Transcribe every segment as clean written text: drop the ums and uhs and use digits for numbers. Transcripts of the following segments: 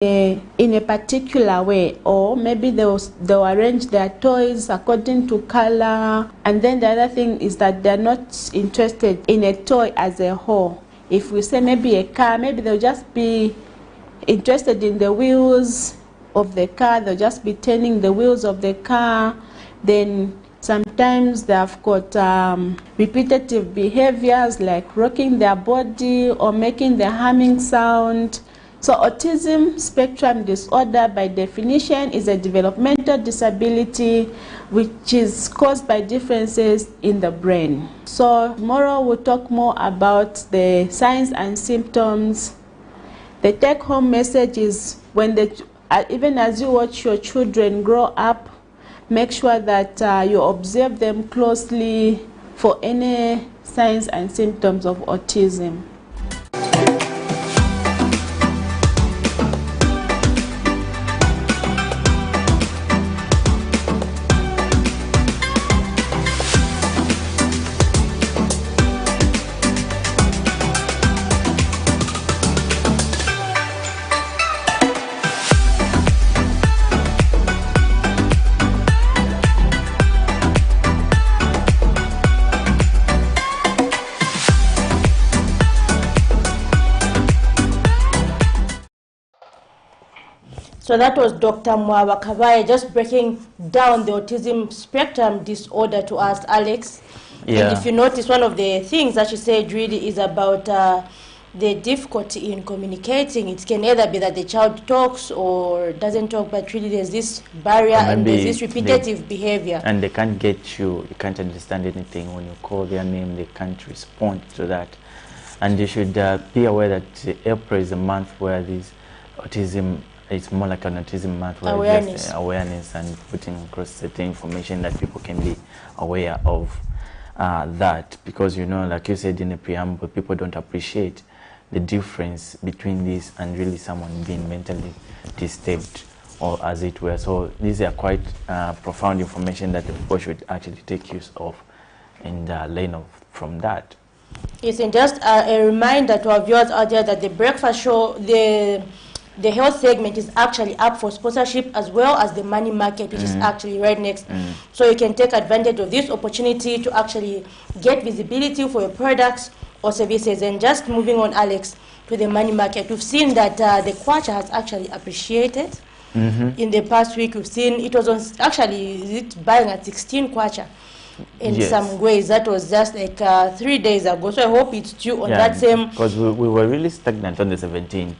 in a particular way, or maybe they'll arrange their toys according to color. And then the other thing is that they're not interested in a toy as a whole. If we say maybe a car, maybe they'll just be interested in the wheels of the car. They'll just be turning the wheels of the car. Then sometimes they've got repetitive behaviors like rocking their body or making the humming sound. So autism spectrum disorder, by definition, is a developmental disability which is caused by differences in the brain. So tomorrow we'll talk more about the signs and symptoms. The take-home message is, even as you watch your children grow up, make sure that you observe them closely for any signs and symptoms of autism. So that was Dr. Mwawa Kabaye just breaking down the autism spectrum disorder to us, Alex. Yeah. And if you notice, one of the things that she said really is about the difficulty in communicating. It can either be that the child talks or doesn't talk, but really there's this barrier and there's this repetitive behavior. And they can't get you can't understand anything. When you call their name, they can't respond to that. And you should be aware that April is a month where this autism, it's more like an autism month where Awareness. just awareness and putting across certain information that people can be aware of that. Because, you know, like you said in the preamble, people don't appreciate the difference between this and really someone being mentally disturbed, or as it were. So these are quite profound information that the people should actually take use of and learn from that. Yes, and just a reminder to our viewers out there that the breakfast show, the health segment is actually up for sponsorship, as well as the money market, which is actually right next. So you can take advantage of this opportunity to actually get visibility for your products or services. And just moving on, Alex, to the money market, we've seen that the kwacha has actually appreciated. In the past week, we've seen it was on, actually buying at 16 kwacha. In some ways, that was just like 3 days ago. So I hope it's due on that same. Because we were really stagnant on the 17.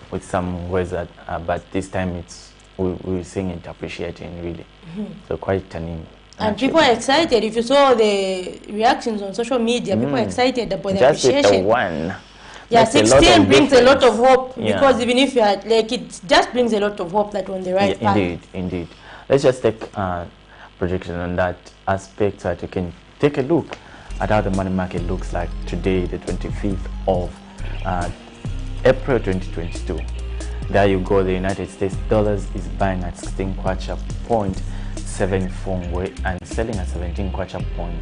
With some ways that, but this time we're seeing it appreciating really. So quite turning. And people are excited. If you saw the reactions on social media, people are excited about the appreciation. Just with the one. Yeah, 16 brings a lot of hope, because even if you are like, it just brings a lot of hope that we're on the right path. Indeed. Let's just take projection on that aspect so that you can take a look at how the money market looks like today, the 25th of April 2022. There you go. The United States dollars is buying at 16 kwacha point 74 ngwe and selling at 17 kwacha point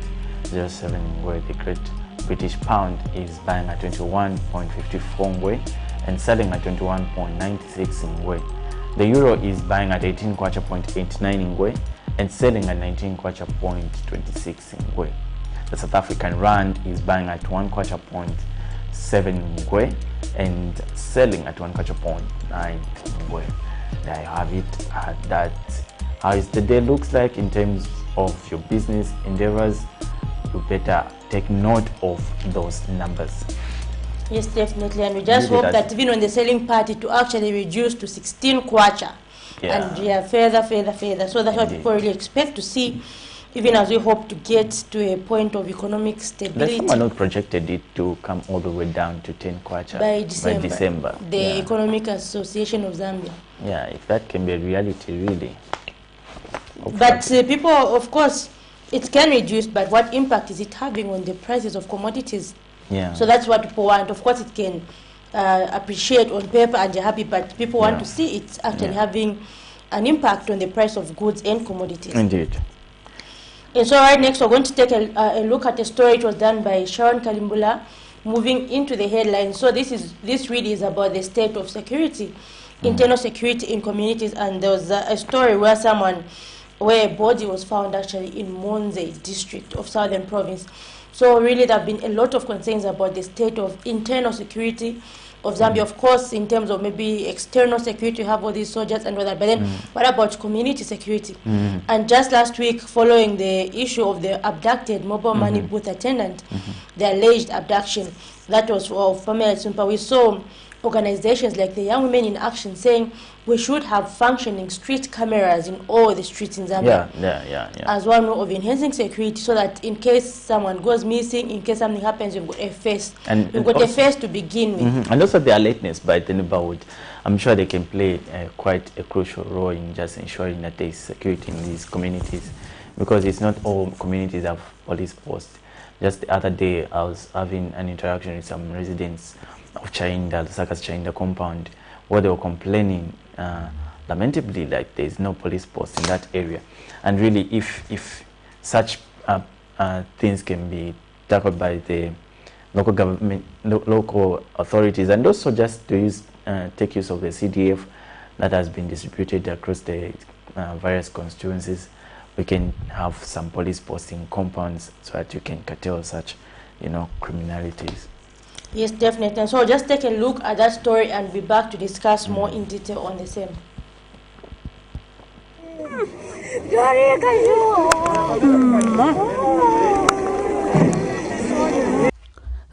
07 ngwe. The Great British Pound is buying at 21.54 ngwe and selling at 21.96 ngwe. The Euro is buying at 18 kwacha point 89 ngwe and selling at 19 kwacha point 26 ngwe. The South African Rand is buying at 1 kwacha point 7 ngwe and selling at 1 kwacha point 9 ngwe. There you have it. That's how is the day looks like in terms of your business endeavors. You better take note of those numbers. Yes, definitely. And we just hope that even on the selling party to actually reduce to 16 kwacha. And further. So that's what people really expect to see, even as we hope to get to a point of economic stability. Someone not projected it to come all the way down to 10 kwacha by December. The Economic Association of Zambia. Yeah, if that can be a reality, really. But people, of course, it can reduce, but what impact is it having on the prices of commodities? Yeah. So that's what people want. Of course, it can appreciate on paper and they're happy, but people want to see it actually having an impact on the price of goods and commodities. Indeed. And so right next, we're going to take a look at a story. It was done by Sharon Kalimbula, moving into the headlines. So this really is about the state of security internal security in communities, and there was a story where a body was found actually in Monze district of Southern Province. So really there have been a lot of concerns about the state of internal security of Zambia, of course, in terms of maybe external security, you have all these soldiers and all that, but then what about community security? And just last week, following the issue of the abducted mobile money booth attendant, the alleged abduction, that was for Pamela Tsumpa, we saw organizations like the Young Women in Action saying we should have functioning street cameras in all the streets in Zambia. As one way of enhancing security, so that in case someone goes missing, in case something happens, you've got a face. And you've got a face to begin with. And also the alertness by the neighborhood. I'm sure they can play quite a crucial role in just ensuring that there is security in these communities, because it's not all communities have police posts. Just the other day, I was having an interaction with some residents of Chainda, the Sakas Chainda compound, where they were complaining lamentably like there is no police post in that area. And really, if such things can be tackled by the local government, local authorities, and also just to take use of the CDF that has been distributed across the various constituencies, we can have some police posting compounds so that you can curtail such, criminalities. Yes, definitely. And so just take a look at that story and be back to discuss more in detail on the same.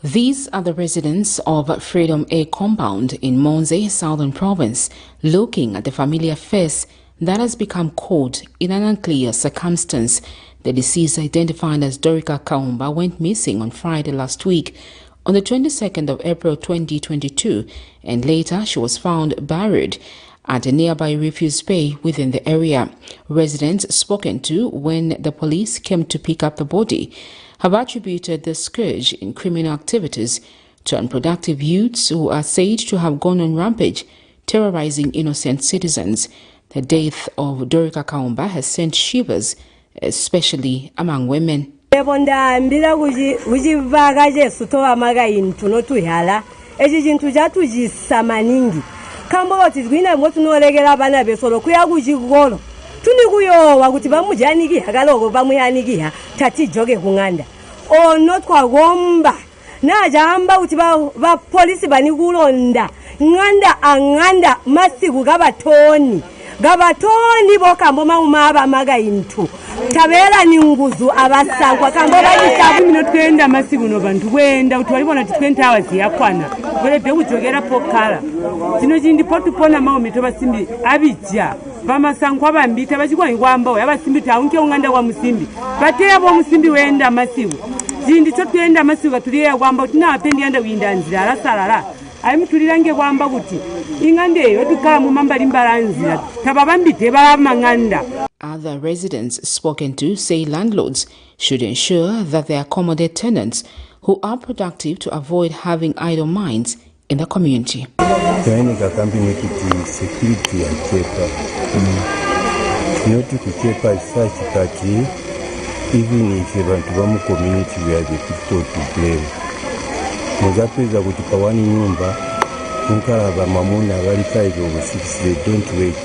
These are the residents of Freedom A compound in Monze, Southern Province, looking at the familiar face that has become caught in an unclear circumstance. The deceased, identified as Dorika Kaumba, went missing on Friday last week, on the 22nd of April 2022, and later she was found buried at a nearby refuse bay within the area. Residents spoken to when the police came to pick up the body have attributed the scourge in criminal activities to unproductive youths who are said to have gone on rampage, terrorizing innocent citizens. The death of Dorika Kaumba has sent shivers, especially among women. Ndambira kuchivaga chesu toamaga inthu notuhala echi chinthu chatujisa maningi kamboti twina imwe tinolekera vana vesolo kuya kuchikolo tuni kuyowa kuti vamujanikiha kaloko vamuyanikiha tatijoke kung'anda ono twagomba najamba kuti vapolisi vani kulonda ng'anda masiku gabatoni bokambo maumava maga inthu tabera ni nguzu abasangwa kambo bayisabu mino twenda masiku no bantu kwenda kuti walibona ti 20 hours yakwana kwelebe kujogera pokala kino chindi potupona maumi to basimbi abijja bamasangwa bambita bachikwa ingwamba yabasimbi taunke unganda kwa musimbi bateya bo musimbi wenda masiku chindi cho twenda masiku tuliye kwamba tina apendi anda windanzira alasalala ayimutulirange kwamba kuti ingandeyo tukala mu mambali mbalanzira tababambite balamanganda. Other residents spoken to say landlords should ensure that they accommodate tenants who are productive to avoid having idle minds in the community. Security and cheaper. Not to cheaper such that even if you want to run a community where the people to blame. Muzapeza kuti pawani nyumba unkalaba mamuna abali 5 or 6, they don't wait.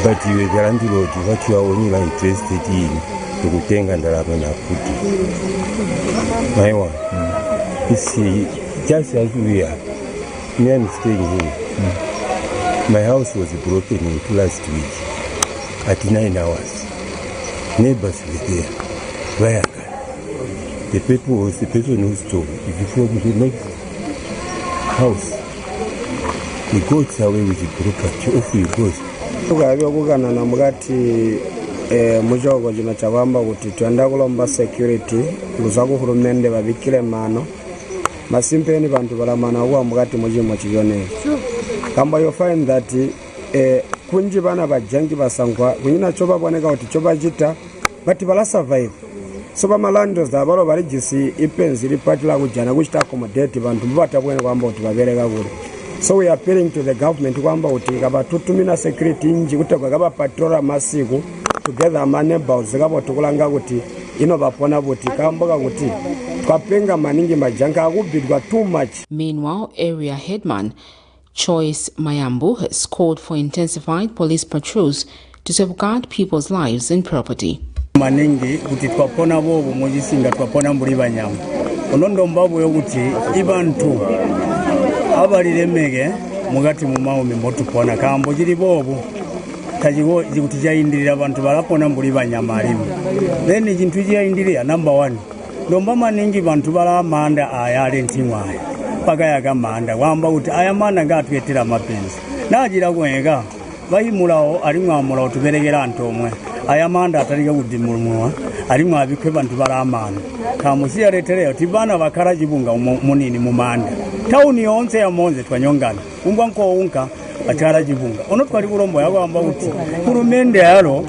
But you are the landlord, what you are only interested in to kutenga ndalama na kuti. My one, you see, just as we are, me I'm staying here. My house was broken into last week at 9 hours. Neighbors were there. Where? The person who stole. If you go to the next house, he goes away with the property. Off he goes. Tukabyokukanana namugati muchoko chino chavamba kuti twenda kulomba security luzaku hurumende babikire mano masimpeni bantu balamana kuwa mugati muchimo chiyonera kamba you find that kunji bana bajangi basangwa kunyina choba boneka kuti choba chita but bala survive so bamalandos abalo baligisi ipenzi lipatila kujana kuchita accommodate bantu batabwene kwamba kuti babereka kule. So we are appealing to the government kwamba kuti kabatutumina security inji kuti kwakaba patrola masiku together ama neighbors kabo tukulanga kuti ino bapona kuti kamboka kuti twapenga maningi majanga akubidwa too much. Meanwhile, area headman Choice Mayambu has called for intensified police patrols to safeguard people's lives and property. Maningi kuti twapona bobu mujisinga twapona mbuli banyama onondo mbabu yokuti ibantu abaliremege mugati mu mawo motupona kambo jiri bobu kajiwo jikuti jaindirira abantu balapona mbuli banyama alimu then jintu jaindirira number 1 ndomba maningi bantu bala amanda ayale ntimwaye pagayaga manda wamba kuti aya manda ngatwetera mapenzi najira kwenga bayimulawo alimwa mulawo tuberegera ntomwe aya manda ataliga kudimulumwa alimwa abikwe bantu baramana kamusi yaretereyo tibana bakaraji bunga munini mumanda tauni yonse ya Monze twanyongana umbwa nko unka ataraji bunga ono twali kulombo yagamba kuti kurumende yalo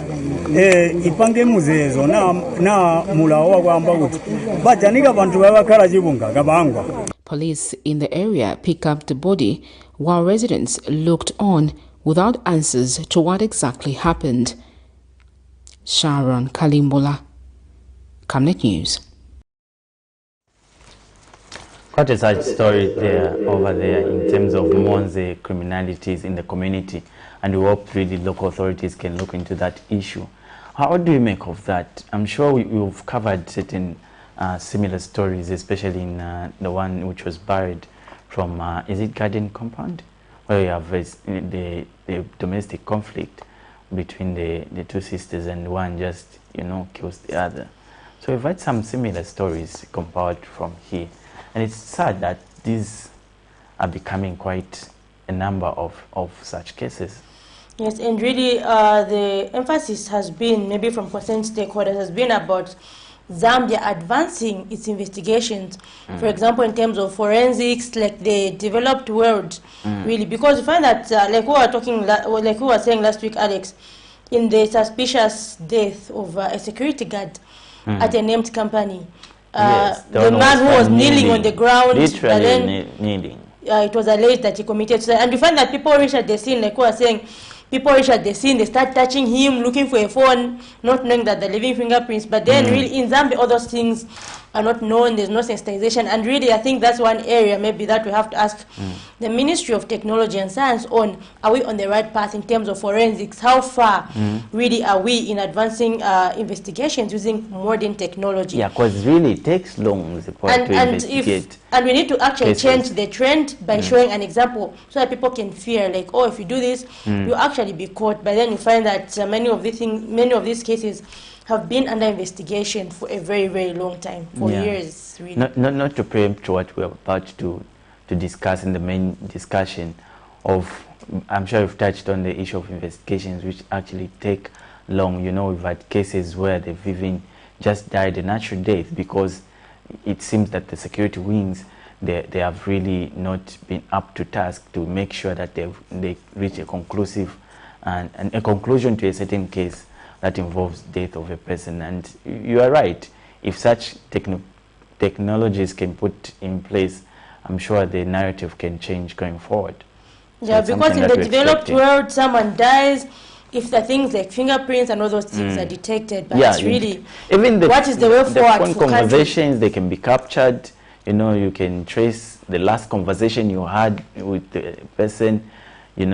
ipange muzezo na mulawo wagamba kuti bajanika bantu babakaraji bunga gabangwa. Police in the area picked up the body while residents looked on without answers to what exactly happened. Sharon Kalimbola, Camnet News. Quite a sad story over there in terms of Monze criminalities in the community, and we hope really local authorities can look into that issue. How do you make of that? I'm sure we've covered certain similar stories, especially in the one which was buried from, is it Garden Compound? Where you have the domestic conflict between the two sisters, and one just, kills the other. So we've had some similar stories compiled from here. And it's sad that these are becoming quite a number of such cases. Yes, and really the emphasis has been, maybe from concerned stakeholders, has been about Zambia advancing its investigations, for example, in terms of forensics, like the developed world, really, because you find that, like we were saying last week, Alex, in the suspicious death of a security guard at a named company, yes, the man who was kneeling on the ground, literally kneeling. It was alleged that he committed suicide, and you find that people reach at the scene, like we were saying. People reach at the scene, they start touching him, looking for a phone, not knowing that they're leaving fingerprints. But then really in Zambia, all those things are not known, there's no sensitization. And really, I think that's one area maybe that we have to ask the Ministry of Technology and Science on, are we on the right path in terms of forensics? How far really are we in advancing investigations using modern technology? Yeah, because really it takes long to investigate. And we need to actually change the trend by showing an example so that people can fear, like, oh, if you do this, you actually be caught. But then you find that many of these cases have been under investigation for a very, very long time, for years, really. Not to preempt what we're about to discuss in the main discussion of, I'm sure you've touched on the issue of investigations which actually take long. We've had cases where they've even just died a natural death because it seems that the security wings, they have really not been up to task to make sure that they reach a conclusive and a conclusion to a certain case that involves death of a person. And you are right, if such technologies can put in place, I'm sure the narrative can change going forward. Yeah, so because in the developed world, someone dies, if the things like fingerprints and all those things are detected, but it's really, even what is the way forward phone conversations, they can be captured. You can trace the last conversation you had with the person.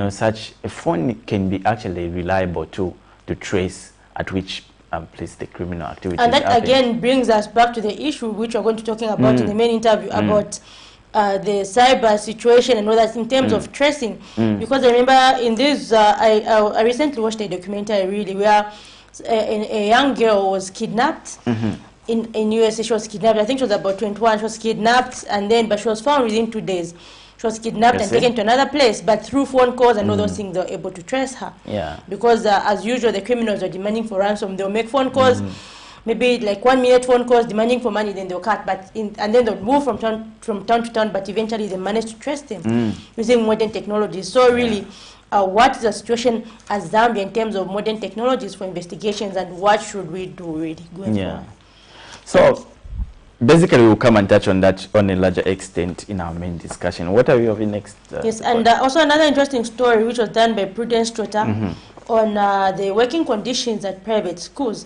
Such a phone can be actually reliable to trace at which place the criminal activity and that happened. Again brings us back to the issue which we're going to talking about in the main interview about the cyber situation and all that in terms of tracing. Because I remember in this, I recently watched a documentary really where a young girl was kidnapped in USA. She was kidnapped, I think she was about 21, she was kidnapped but she was found within 2 days. She was kidnapped and taken to another place, but through phone calls and all those things, they were able to trace her. Yeah. Because as usual, the criminals are demanding for ransom. They'll make phone calls, maybe like 1 minute phone calls demanding for money, then they'll cut. And then they'll move from town to town, but eventually they manage to trace them using modern technologies. So really, what is the situation as Zambia in terms of modern technologies for investigations, and what should we do really going forward? So basically, we'll come and touch on that on a larger extent in our main discussion. What are we having next? Yes, and also another interesting story which was done by Prudence Trota on the working conditions at private schools.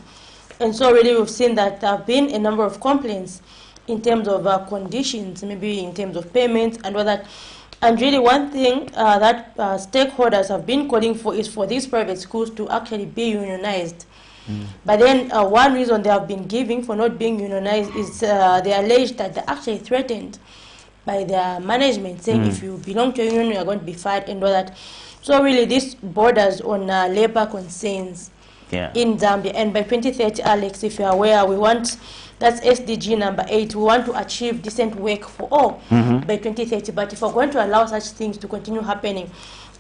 And so really we've seen that there have been a number of complaints in terms of conditions, maybe in terms of payments and all that. And really one thing that stakeholders have been calling for is for these private schools to actually be unionized. But then one reason they have been giving for not being unionized is they allege that they're actually threatened by their management, saying if you belong to a union, you are going to be fired and all that. So really this borders on labor concerns in Zambia. And by 2030, Alex, if you're aware, we want, that's SDG number 8, we want to achieve decent work for all by 2030. But if we're going to allow such things to continue happening,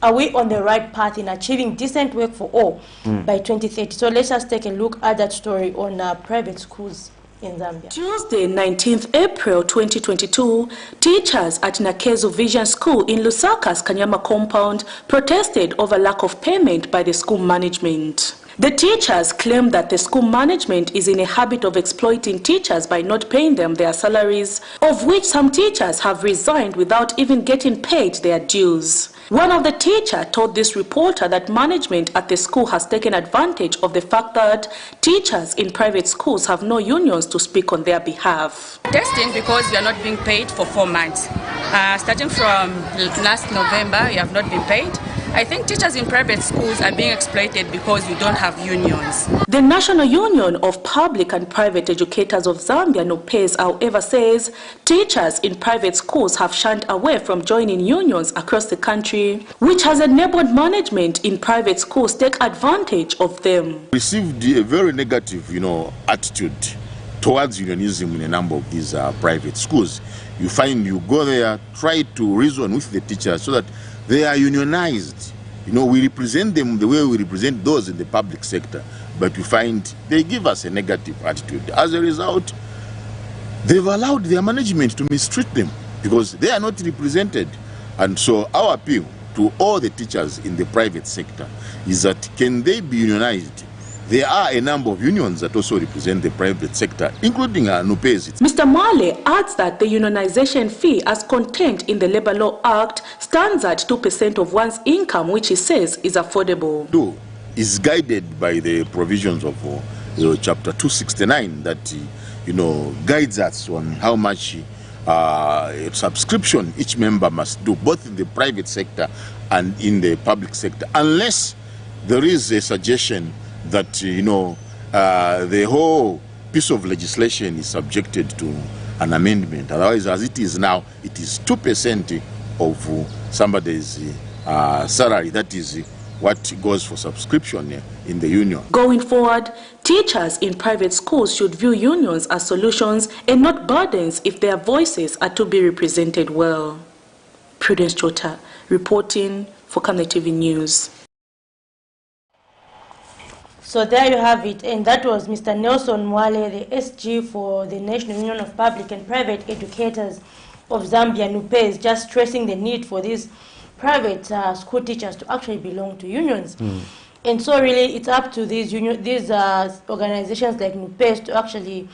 are we on the right path in achieving decent work for all by 2030? So let's just take a look at that story on private schools in Zambia. Tuesday, 19th April 2022, teachers at Nakezo Vision School in Lusaka's Kanyama compound protested over lack of payment by the school management. The teachers claim that the school management is in a habit of exploiting teachers by not paying them their salaries, of which some teachers have resigned without even getting paid their dues. One of the teachers told this reporter that management at the school has taken advantage of the fact that teachers in private schools have no unions to speak on their behalf. Testing because you are not being paid for 4 months. Starting from last November, you have not been paid. I think teachers in private schools are being exploited because you don't have unions. The National Union of Public and Private Educators of Zambia, NUPEZ, however, says teachers in private schools have shunned away from joining unions across the country, which has enabled management in private schools take advantage of them. Received a very negative, attitude towards unionism in a number of these private schools. You find you go there, try to reason with the teachers so that they are unionized. We represent them the way we represent those in the public sector, but we find they give us a negative attitude. As a result, they've allowed their management to mistreat them because they are not represented. And so our appeal to all the teachers in the private sector is that can they be unionized? There are a number of unions that also represent the private sector, including NUPEZ. Mr. Male adds that the unionization fee as contained in the Labor Law Act stands at 2% of one's income, which he says is affordable. Is guided by the provisions of Chapter 269 that guides us on how much subscription each member must do, both in the private sector and in the public sector, unless there is a suggestion that the whole piece of legislation is subjected to an amendment. Otherwise, as it is now, it is 2% of somebody's salary. That is what goes for subscription in the union. Going forward, teachers in private schools should view unions as solutions and not burdens if their voices are to be represented well. Prudence Chota, reporting for Camnet TV News. So there you have it, and that was Mr. Nelson Mwale, the SG for the National Union of Public and Private Educators of Zambia, NUPEZ, just stressing the need for these private school teachers to actually belong to unions. And so really it's up to these organizations like NUPEZ to actually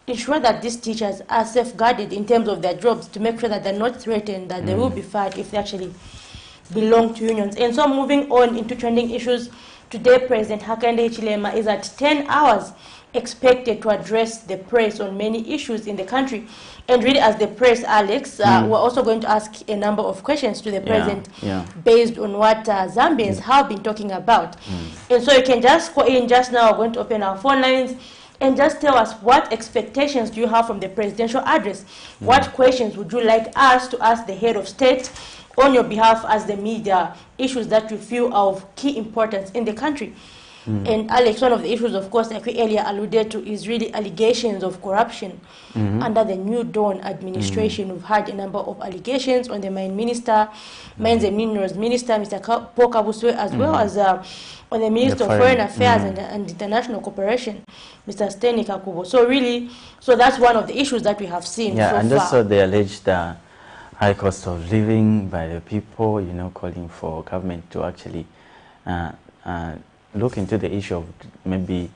ensure that these teachers are safeguarded in terms of their jobs, to make sure that they're not threatened, that they will be fired if they actually belong to unions. And so moving on into trending issues, today, President Hakainde Hichilema is at 10 hours expected to address the press on many issues in the country. And really, as the press, Alex, we're also going to ask a number of questions to the president based on what Zambians have been talking about. And so you can just call in just now. We're going to open our phone lines and just tell us what expectations do you have from the presidential address? What questions would you like us to ask the head of state on your behalf as the media, issues that you feel are of key importance in the country? And Alex, one of the issues, of course, like we earlier alluded to, is really allegations of corruption under the New Dawn administration. We've had a number of allegations on the Mines and Minerals Minister, Mr. Paul Kabuswe, as well as on the Minister of Foreign Affairs and International Cooperation, Mr. Steny Kakubo. So really, so that's one of the issues that we have seen so and far. also the alleged high cost of living by the people, calling for government to actually look into the issue of maybe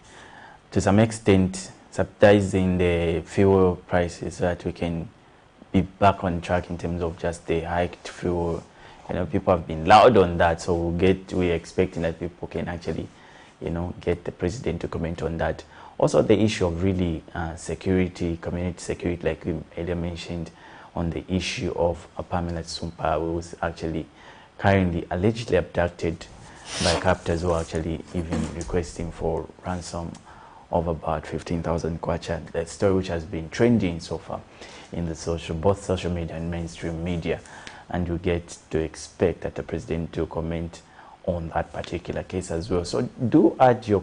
to some extent subsidizing the fuel prices so that we can be back on track in terms of just the hiked fuel. People have been loud on that, so we're expecting that people can actually, get the president to comment on that. Also the issue of really security, community security, like we earlier mentioned, on the issue of Pamela Sumpa, who was actually currently allegedly abducted by captors who are actually even requesting for ransom of about 15,000 kwacha. The story which has been trending so far in the both social media and mainstream media, and you get to expect that the president to comment on that particular case as well. So do add your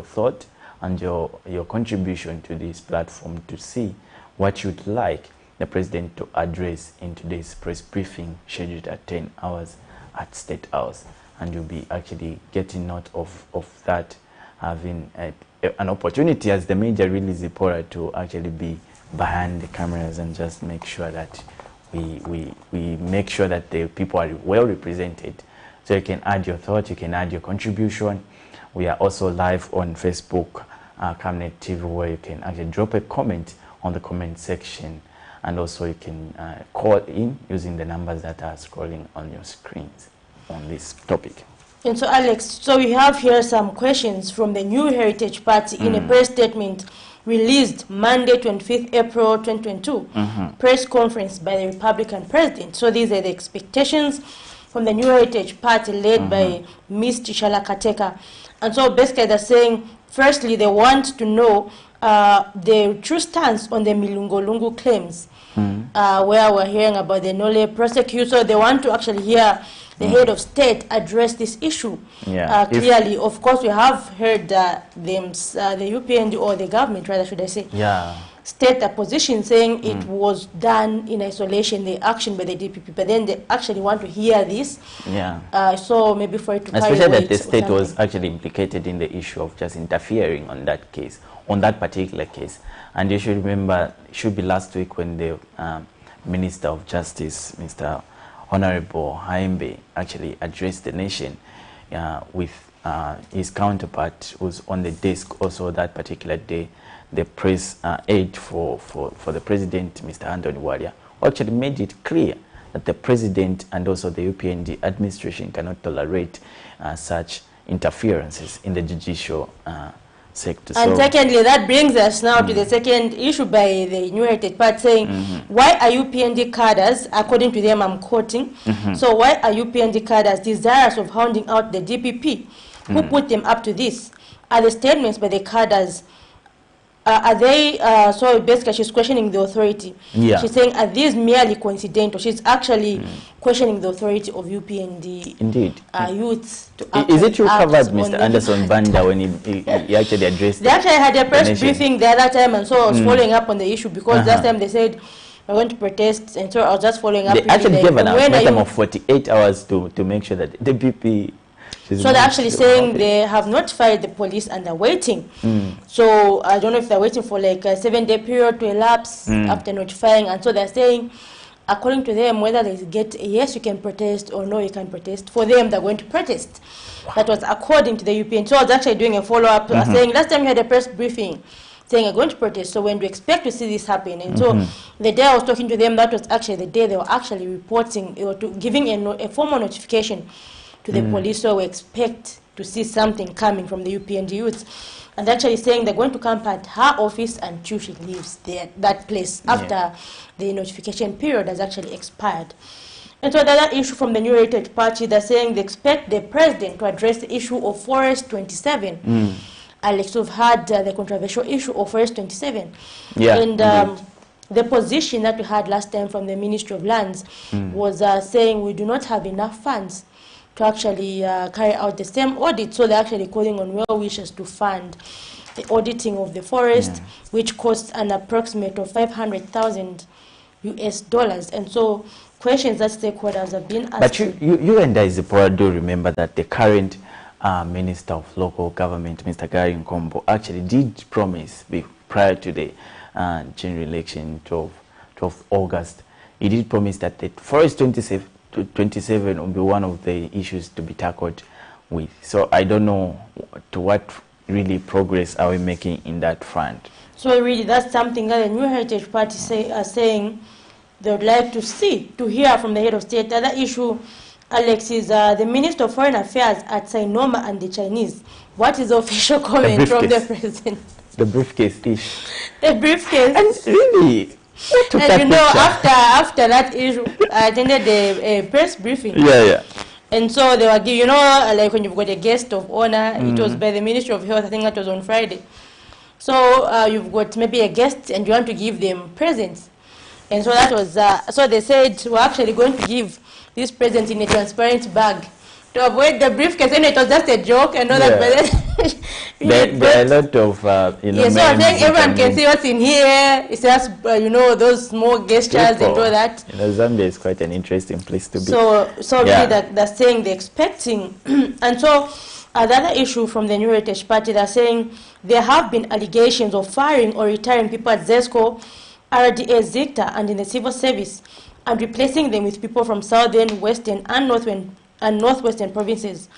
thought and your contribution to this platform to see what you'd like the president to address in today's press briefing scheduled at 10 hours at State House. And you'll be actually getting note of that, having an opportunity as the major release reporter to actually be behind the cameras and just make sure that we make sure that the people are well represented. So you can add your thought, you can add your contribution. We are also live on Facebook, Camnet TV, where you can actually drop a comment on the comment section, and also you can call in using the numbers that are scrolling on your screens on this topic. And so, Alex, so we have here some questions from the New Heritage Party in a press statement released Monday, 25th April 2022, press conference by the Republican president. So these are the expectations from the New Heritage Party led by Ms. Tishala Kateka. And so basically they're saying, firstly, they want to know the true stance on the Milungolungu claims, where we're hearing about the Nole prosecutor. They want to actually hear the head of state address this issue clearly. Of course, we have heard the UPND, or the government, rather, should I say, state a position saying it was done in isolation, the action by the DPP, but then they actually want to hear this. So maybe for it to carry weight. Especially that the state was actually implicated in the issue of just interfering on that case, on that particular case. And you should remember, it should be last week when the Minister of Justice, Mr. Honorable Haimbe, actually addressed the nation with his counterpart, who's on the desk also that particular day, the press aide for the president, Mr. Anthony Walia, actually made it clear that the president and also the UPND administration cannot tolerate such interferences in the judicial sector. And secondly, that brings us now to the second issue by the New Heritage Party saying, why are UPND cadres, according to them I'm quoting, so why are UPND cadres desirous of hounding out the DPP? Who put them up to this? Are the statements by the cadres, are they, so basically she's questioning the authority. She's saying, are these merely coincidental? She's actually questioning the authority of UPND youths. Is it you covered Mr. Anderson Banda when he actually addressed? They actually had a press briefing the other time, and so I was following up on the issue, because last time they said we're going to protest, and so I was just following up. They actually gave an ultimatum of 48 hours to make sure that the DPP. So they're actually saying they have notified the police and they're waiting. So I don't know if they're waiting for like a 7-day period to elapse after notifying. And so they're saying, according to them, whether they get a yes, you can protest, or no, you can protest. For them, they're going to protest. That was according to the UPN. So I was actually doing a follow-up saying, last time you had a press briefing saying you're going to protest. So when do you expect to see this happen? And so the day I was talking to them, that was actually the day they were actually reporting, or giving a formal notification to the police, so we expect to see something coming from the UPND youths. And actually saying they're going to camp at her office until she leaves that place after the notification period has actually expired. And so the other issue from the New Heritage Party, they're saying they expect the president to address the issue of Forest 27. Alex, we've had the controversial issue of Forest 27. And the position that we had last time from the Ministry of Lands was saying we do not have enough funds to actually carry out the same audit. So they're actually calling on well-wishers to fund the auditing of the forest, which costs an approximate of $500,000 US. And so questions that stakeholders have been asking. But you and I, Zipporah, do remember that the current Minister of Local Government, Mr. Gary Nkombo, actually did promise prior to the general election, 12 August, he did promise that the Forest 27 will be one of the issues to be tackled with. So I don't know to what really progress are we making in that front. So really that's something that the New Heritage Party are saying they would like to see, to hear from the head of state. The other issue, Alex, is the Minister of Foreign Affairs at Sainoma and the Chinese. What is the official comment from the president? The briefcase issue. The briefcase. And really, And you know, after that issue, I attended a press briefing. Yeah. And so they were, you know, like when you've got a guest of honor, it was by the Ministry of Health, I think that was on Friday. So you've got maybe a guest and you want to give them presents. And so that was, so they said, we're actually going to give this present in a transparent bag to avoid the briefcase. And it was just a joke and all that. But then, there are a lot of, you know, so I think everyone can see what's in here. It's just, you know, those small gestures and all that. You know, Zambia is quite an interesting place to be. So really they're saying they're expecting. And so the other issue from the New Heritage Party, they're saying there have been allegations of firing or retiring people at ZESCO, RDA, ZICTA, and in the civil service, and replacing them with people from southern, western, and northwestern provinces.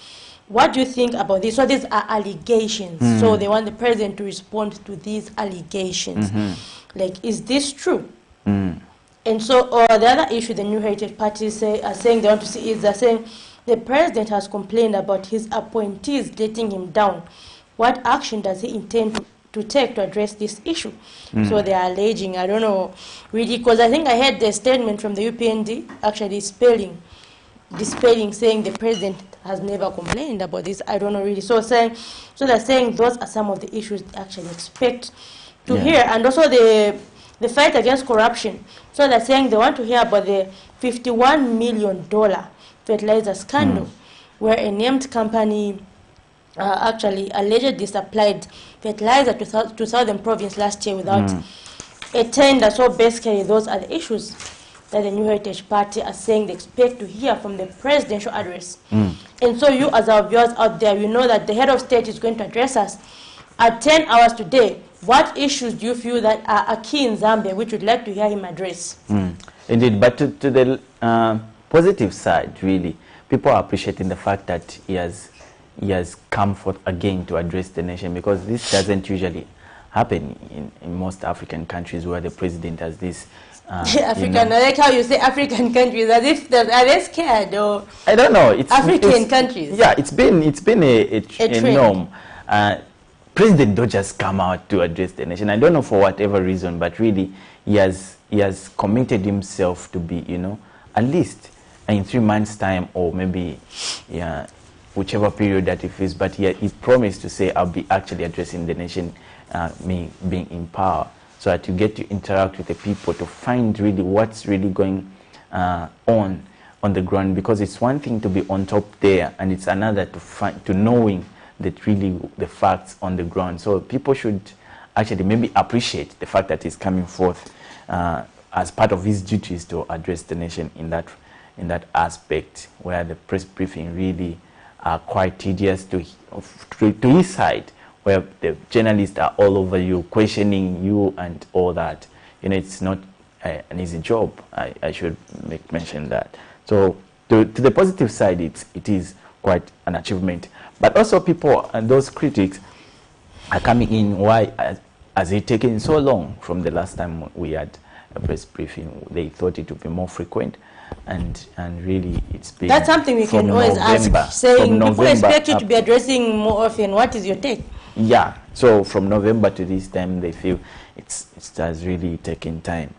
What do you think about this? So these are allegations. So they want the president to respond to these allegations. Like, is this true? And so the other issue the New Heritage Party are saying they want to see is they're saying the president has complained about his appointees letting him down. What action does he intend to take to address this issue? So they are alleging, I don't know, really, because I think I heard the statement from the UPND actually dispelling, saying the president has never complained about this. I don't know really. So they're saying those are some of the issues they actually expect to hear. And also the fight against corruption. So they're saying they want to hear about the $51 million fertilizer scandal, where a named company actually allegedly supplied fertilizer to Southern Province last year without a tender. So basically those are the issues that the New Heritage Party are saying they expect to hear from the presidential address. And so you, as our viewers out there, you know that the head of state is going to address us at 10 hours today. What issues do you feel that are key in Zambia which you'd like to hear him address? Indeed, but to the positive side, really, people are appreciating the fact that he has come forth again to address the nation, because this doesn't usually happen in most African countries where the president has this African, I like how you say African countries, as if are they scared, or I don't know. It's African countries. Yeah, it's been a norm. President don't just come out to address the nation. I don't know for whatever reason, but really he has committed himself to be, you know, at least in 3 months' time, or maybe whichever period that it is. But he promised to say, I'll be actually addressing the nation, me being in power, so that you get to interact with the people to find really what's really going on the ground. Because it's one thing to be on top there, and it's another to knowing that really the facts on the ground. So people should actually maybe appreciate the fact that he's coming forth as part of his duties to address the nation in that aspect, where the press briefing really are quite tedious to his side, where the journalists are all over you, questioning you and all that. You know, it's not an easy job. I should mention that. So to the positive side, it is quite an achievement. But also people and those critics are coming in. Why has it taken so long from the last time we had a press briefing? They thought it would be more frequent, and really it's been. That's something we can always ask, saying people expect you to be addressing more often. What is your take? Yeah, so from November to this time, they feel it has really taken time.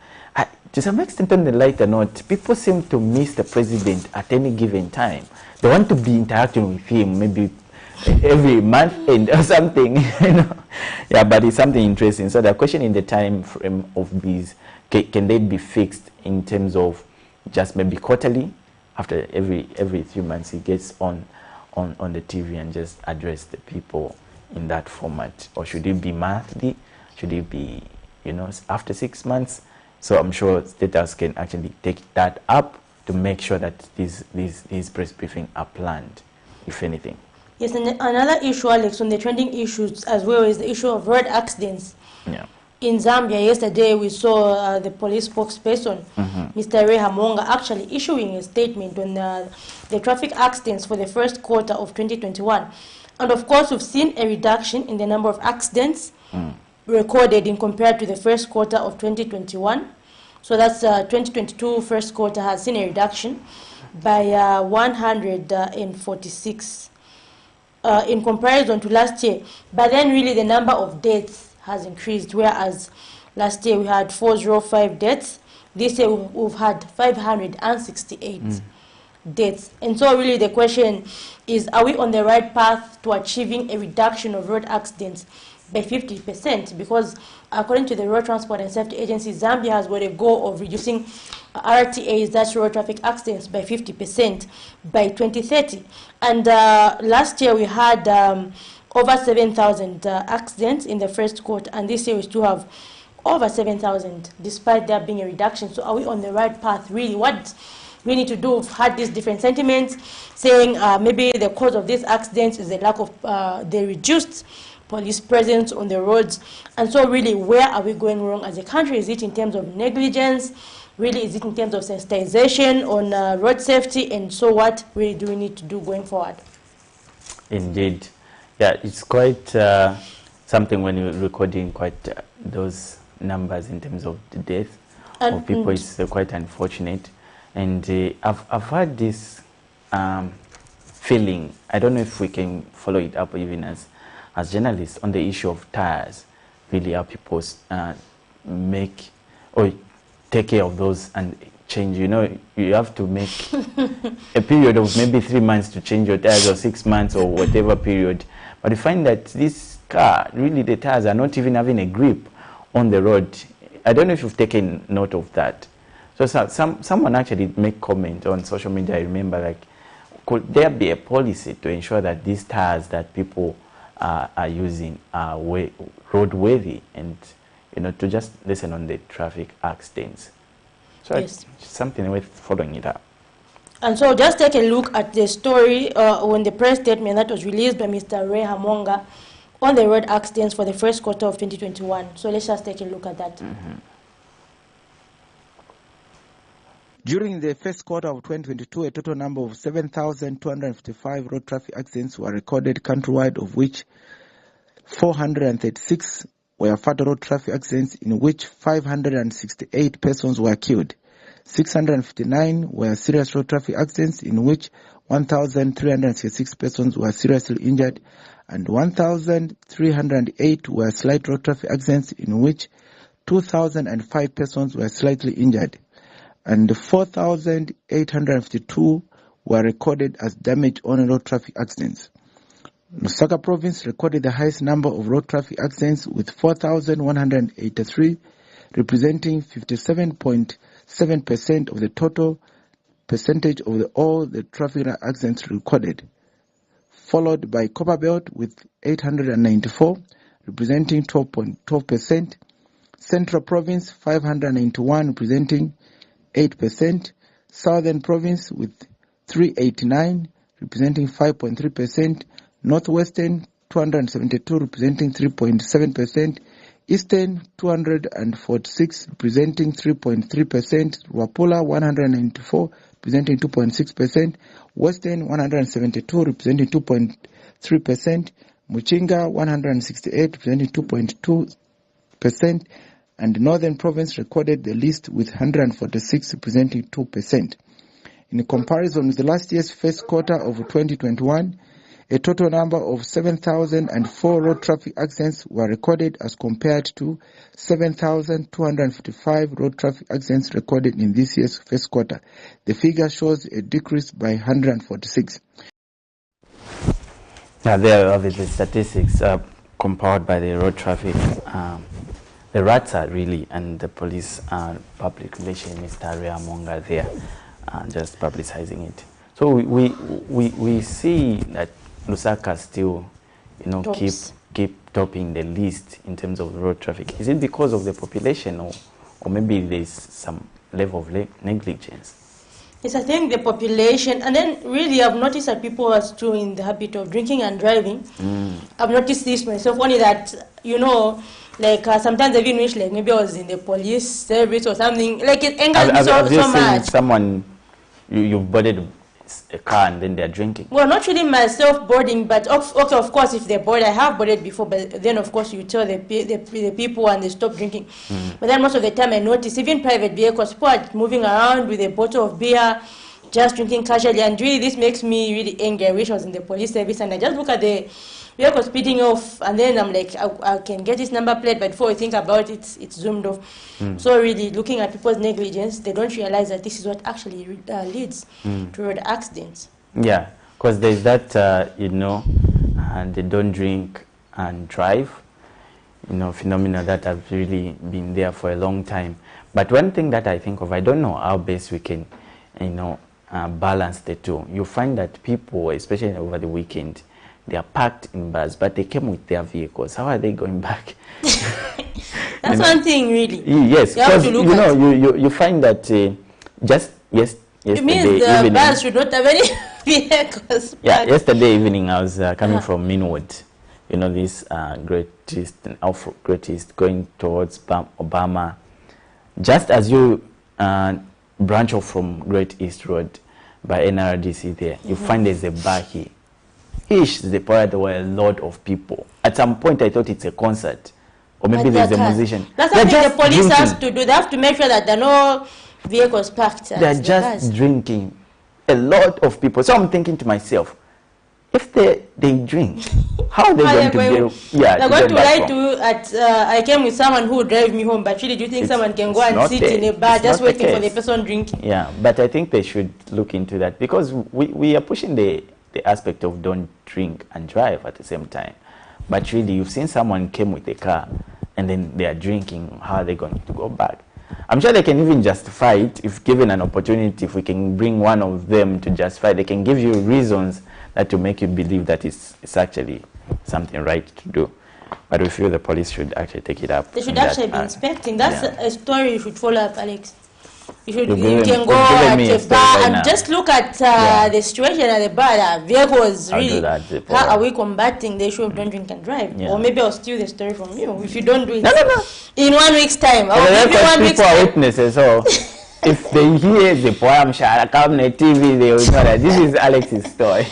To some extent, on the lighter note, people seem to miss the president at any given time. They want to be interacting with him maybe every month or something, you know. Yeah, but it's something interesting. So the question in the time frame of these, can they be fixed in terms of just maybe quarterly, after every 3 months he gets on the TV and just address the people in that format? Or should it be monthly? Should it be, you know, after 6 months? So I'm sure State House can actually take that up to make sure that these press briefings are planned, if anything. Yes, and another issue, Alex, on the trending issues as well, is the issue of road accidents. Yeah. In Zambia, yesterday we saw the police spokesperson, Mr. Ray Hamonga, actually issuing a statement on the traffic accidents for the first quarter of 2021. And of course, we've seen a reduction in the number of accidents recorded in compared to the first quarter of 2021. So that's 2022 first quarter has seen a reduction by 146 in comparison to last year. But then really the number of deaths has increased, whereas Last year we had 405 deaths. This year we've had 568 deaths. And so really the question is, are we on the right path to achieving a reduction of road accidents by 50%? Because according to the Road Transport and Safety Agency, Zambia has got a goal of reducing RTAs, that's road traffic accidents, by 50% by 2030. And last year we had over 7,000 accidents in the first quarter, and this year we still have over 7,000, despite there being a reduction. So are we on the right path, really? What we need to do? We've had these different sentiments saying maybe the cause of these accidents is the lack of the reduced police presence on the roads. And so really, where are we going wrong as a country? Is it in terms of negligence? Really, is it in terms of sensitization on road safety? And so what really do we need to do going forward? Indeed. Yeah, it's quite something when you're recording quite those numbers in terms of the death of people. It's quite unfortunate. And I've had this feeling, I don't know if we can follow it up even as journalists, on the issue of tires, really how people make or take care of those and change. You know, you have to make a period of maybe 3 months to change your tires, or 6 months, or whatever period. But you find that this car, really the tires are not even having a grip on the road. I don't know if you've taken note of that. So someone actually make comment on social media, I remember, like, could there be a policy to ensure that these tires that people are using are roadworthy, and, you know, to just listen on the traffic accidents? So yes, it's something worth following it up. And so just take a look at the story when the press statement that was released by Mr. Ray Hamonga on the road accidents for the first quarter of 2021. So let's just take a look at that. During the first quarter of 2022, a total number of 7,255 road traffic accidents were recorded countrywide, of which 436 were fatal road traffic accidents, in which 568 persons were killed. 659 were serious road traffic accidents, in which 1,366 persons were seriously injured, and 1,308 were slight road traffic accidents, in which 2,005 persons were slightly injured, and 4,852 were recorded as damage on road traffic accidents. Lusaka province recorded the highest number of road traffic accidents with 4,183, representing 57.7% of the total percentage of all the traffic accidents recorded, followed by Copperbelt with 894, representing 12.12%, Central Province 591, representing 8%, Southern Province with 389, representing 5.3%, Northwestern 272, representing 3.7%, Eastern 246, representing 3.3%, Wapula 194, representing 2.6%, Western 172, representing 2.3%, Muchinga 168, representing 2.2%, and Northern Province recorded the least with 146, representing 2%. In comparison with the last year's first quarter of 2021, a total number of 7,004 road traffic accidents were recorded, as compared to 7,255 road traffic accidents recorded in this year's first quarter. The figure shows a decrease by 146. Now, there are the statistics compiled by the road traffic, the RATSA really, and the police public relations, Mr. Ray Hamonga there, just publicizing it. So we see that Lusaka still, you know, keep topping the list in terms of road traffic. Is it because of the population, or maybe there's some level of negligence? Yes, I think the population, and then really I've noticed that people are still in the habit of drinking and driving. I've noticed this myself, only that, you know, like sometimes I even wish like maybe I was in the police service or something. Like it angers me so much. Someone, you've boarded a car and then they're drinking? Well, not really myself boarding, but okay, of course, if they're boarded, I have boarded before, but then of course you tell the people and they stop drinking. But then most of the time I notice, even private vehicles, people are moving around with a bottle of beer, just drinking casually, and really this makes me really angry. I wish I was in the police service, and I just look at the vehicle speeding off, and then I'm like, I can get this number plate, but before I think about it, it's zoomed off. So really looking at people's negligence, they don't realize that this is what actually leads to road accidents. Yeah, because there's that, you know, and they don't drink and drive, you know, phenomena that have really been there for a long time. But one thing that I think of, I don't know how best we can, you know, balance the two. You find that people, especially over the weekend, they are parked in bars, but they came with their vehicles. How are they going back? That's one thing, really. Yes, because you know, you find that just yesterday it means the evening, bars should not have any vehicles. Yeah, yesterday evening I was coming from Minwood, you know, this greatest and greatest going towards Obama. Just as you branch off from Great East Road by NRDC there, you find there's a bar here. There were a lot of people. At some point I thought it's a concert, or maybe there's a musician. That's something the police has to do. They have to make sure that there are no vehicles parked. They're just drinking. A lot of people. So I'm thinking to myself, if they drink, how are they going to get? Yeah, they're going to lie to you at. I came with someone who would drive me home, but really, do you think someone can go and sit in a bar just waiting for the person drinking? Yeah, but I think they should look into that, because we are pushing the aspect of don't drink and drive at the same time. But really, you've seen someone came with a car and then they are drinking. How are they going to go back? I'm sure they can even justify it if given an opportunity. If we can bring one of them to justify, they can give you reasons that to make you believe that it's actually something right to do. But we feel the police should actually take it up. They should actually be inspecting. That's a story you should follow up, Alex. You can go at a bar and just look at the situation at the bar. Vehicles, really, how are we combating the issue of don't drink and drive? Or maybe I'll steal the story from you. If you don't do it in 1 week's time, I'll give you 1 week's time. People are witnesses, so if they hear the poem Camnet TV, they will know that this is Alex's story.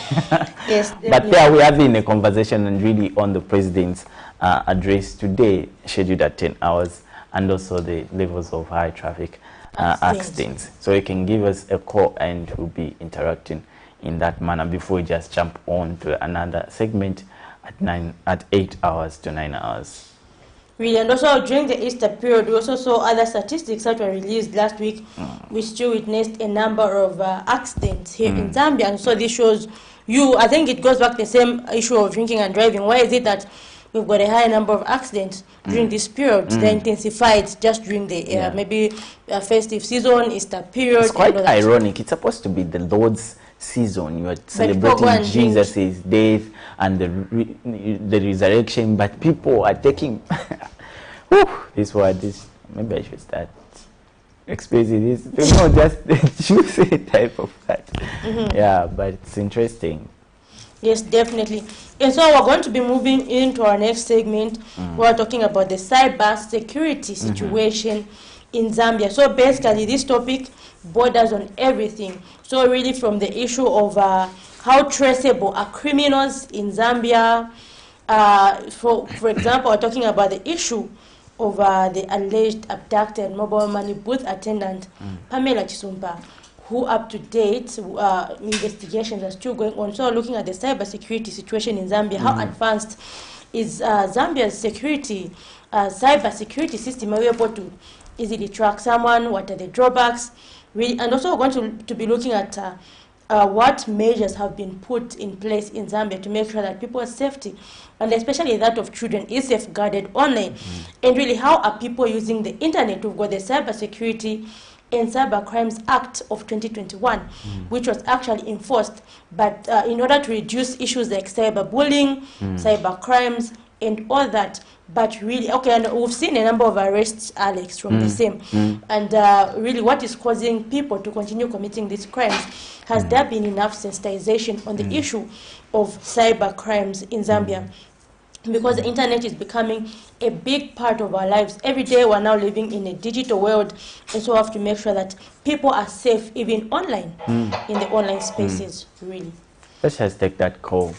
Yes, but there we have been a conversation and really on the president's address today, scheduled at 10 hours, and also the levels of high traffic accidents. So you can give us a call and we'll be interacting in that manner before we just jump on to another segment at 8 hours to 9 hours. Really, and also during the Easter period, we also saw other statistics that were released last week, which still witnessed a number of accidents here in Zambia. And so this shows you, I think it goes back to the same issue of drinking and driving. Why is it that we've got a high number of accidents during this period? They intensified just during the maybe festive season, Easter period. It's quite ironic. It's supposed to be the Lord's season. You are celebrating Jesus' death and the resurrection, but people are taking this word. Maybe I should start expressing this. You know, just the juicy type of that. Yeah, but it's interesting. Yes, definitely. And so we're going to be moving into our next segment. We're talking about the cyber security situation in Zambia. So basically, this topic borders on everything. So really from the issue of how traceable are criminals in Zambia. For example, we're talking about the issue of the alleged abducted mobile money booth attendant, Pamela Chisumba, who up to date investigations are still going on. So looking at the cyber security situation in Zambia, how advanced is Zambia's security, cyber security system? Are we able to easily track someone? What are the drawbacks? And also we're going to be looking at what measures have been put in place in Zambia to make sure that people's safety, and especially that of children, is safeguarded online. And really, how are people using the internet? We've got the Cyber Security and Cyber Crimes Act of 2021, which was actually enforced, but in order to reduce issues like cyberbullying, cyber crimes, and all that. But really, and we've seen a number of arrests, Alex, from the same. And really, what is causing people to continue committing these crimes? Has there been enough sensitization on the issue of cyber crimes in Zambia? Because the internet is becoming a big part of our lives. Every day we're now living in a digital world, and so we have to make sure that people are safe even online, in the online spaces, really. Let's just take that call.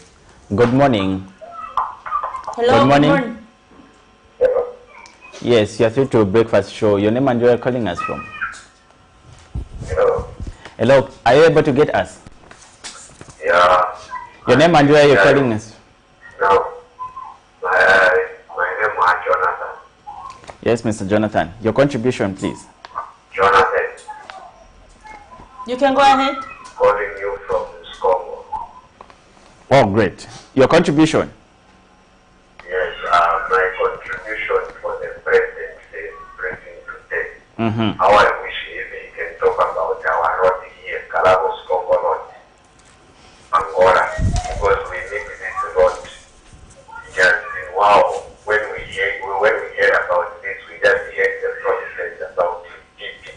Good morning. Hello, good morning. Yes, you're through to Breakfast Show. Your name and where you're calling us from? Hello. Hello, are you able to get us? Yeah. Your name and where you're calling us? No. My name is Jonathan. Yes, Mr. Jonathan. Your contribution, please. Jonathan. You can go ahead. Calling you from Congo. Oh, great. Your contribution? Yes, my contribution for the presidency briefing today. How I wish if he can talk about our road here, Calabos, Congo Road, Angola, because we need this road. Just wow, when we hear about this, we just hear the process about GP.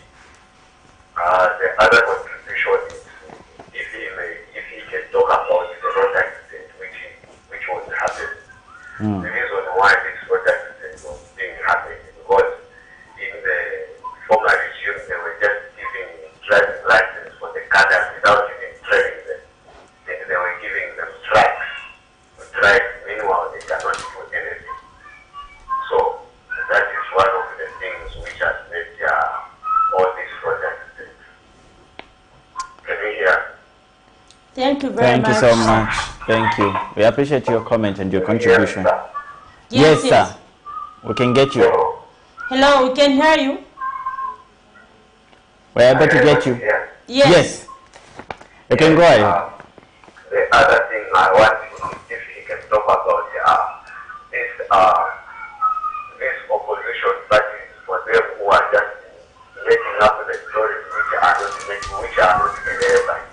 The other contribution is if he can talk about the road accident which was happening. The reason why this road accident was being happened is because in the former regime they were just giving driving license for the cadres without even training them. And they were giving them tracks to drive. Meanwhile, they cannot do anything. So that is one of the things which has made all these road accidents. Can you hear? Thank you very much. Thank you so much. Thank you. We appreciate your comment and your contribution. Yes, sir. We can get you. Hello, we can hear you. We're able to get you. Yes. You can go ahead. The other thing I want if he can talk about this opposition parties for them who are just making up the stories which are not relevant.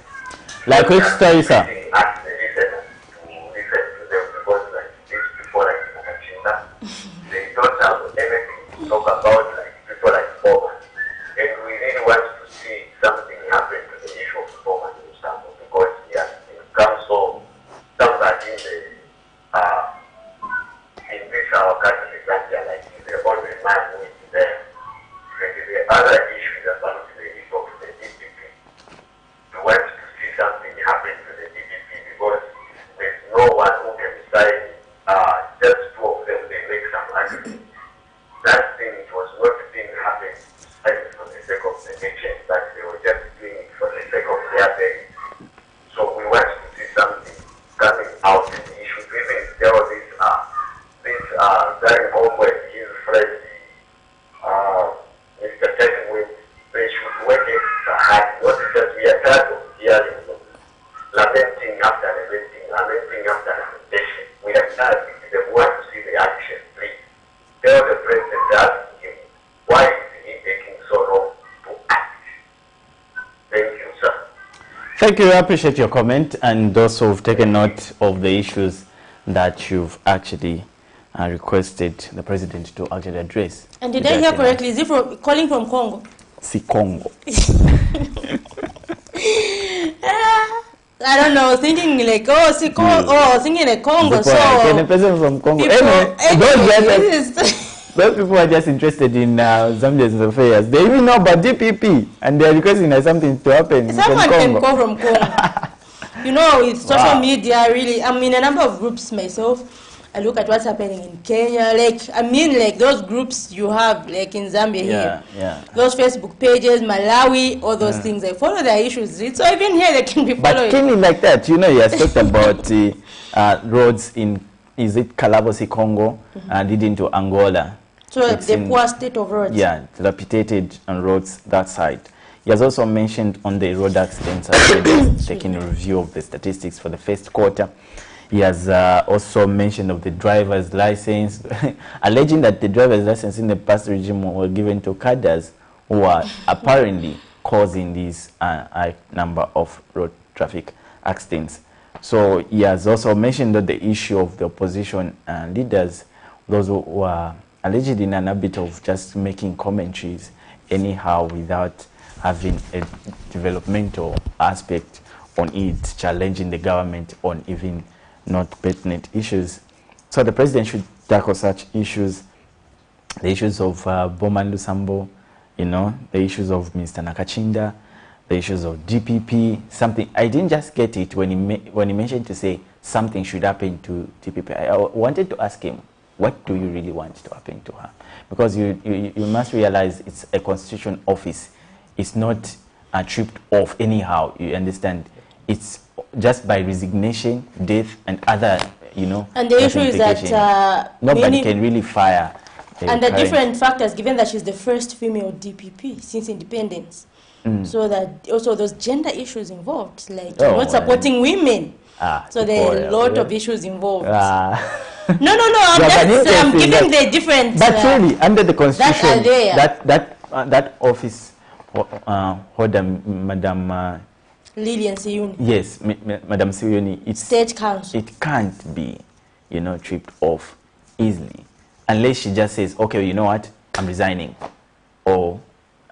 Like which story, sir? Ask the listeners to listen to them because like these people like Nakachinda, they don't have anything to talk about like people like Boma. And we really want to see something happen to the issue of Boma in Istanbul because he has become so somebody in this our country Zambia, like he's the only man who is there. And the other issue is about the issue of the DPP. We want to see something happen to the DPP because there's no one who can decide just two of them they make some agreement. That thing was not being happened for the sake of the nation, but they were just doing it for the sake of their base. So we want to see something coming out and he should even tell this going home with his friend Mr. Tenwin, they should work extra hard not because we are tired of hearing them lamenting after lamentation. We are tired because they want to see the action. Please tell the president that him why is he taking so long to act. Thank you, sir. Thank you. I appreciate your comment and those who've taken note of the issues that you've actually requested the president to actually address. And did I hear correctly? Is he calling from Congo? Si Congo. I don't know, thinking like, thinking like Congo. So, the president from Congo. Those people are just interested in Zambia's affairs. They even know about DPP and they're requesting something to happen. Someone can call from Congo. You know, with social media, really, I'm in a number of groups myself. I look at what's happening in Kenya. Like those groups you have, like in Zambia here. Those Facebook pages, Malawi, all those things. I follow their issues. So even here they can be following. But Kenya like that, you know, he has talked about roads in, is it Calabosi, Congo, leading to Angola. So it's the poor state of roads. Yeah, dilapidated on roads that side. He has also mentioned on the road accidents, taking a review of the statistics for the first quarter. He has also mentioned of the driver's license, alleging that the driver's license in the past regime were given to cadres who are apparently causing this high number of road traffic accidents. So he has also mentioned that the issue of the opposition leaders, those who are alleged in an habit of just making commentaries anyhow without having a developmental aspect on it, challenging the government on even not pertinent issues. So the president should tackle such issues, the issues of Bowman Lusambo, you know, the issues of Mr. Nakachinda, the issues of DPP, something. I didn't just get it when he mentioned to say something should happen to DPP. I wanted to ask him, what do you really want to happen to her? Because you must realize it's a constitution office. It's not tripped off anyhow. You understand? It's just by resignation, death, and other, you know. And the issue is that nobody can really fire. And the different factors, given that she's the first female DPP since independence. So that also those gender issues involved, like not supporting women. So there are a lot of issues involved. No, I'm giving the different. But really, under the constitution, that office holder, Madam Lillian Siyuni. Yes, Madam Siyuni. It's State Council. It can't be, you know, tripped off easily, unless she just says, okay, you know what, I'm resigning, or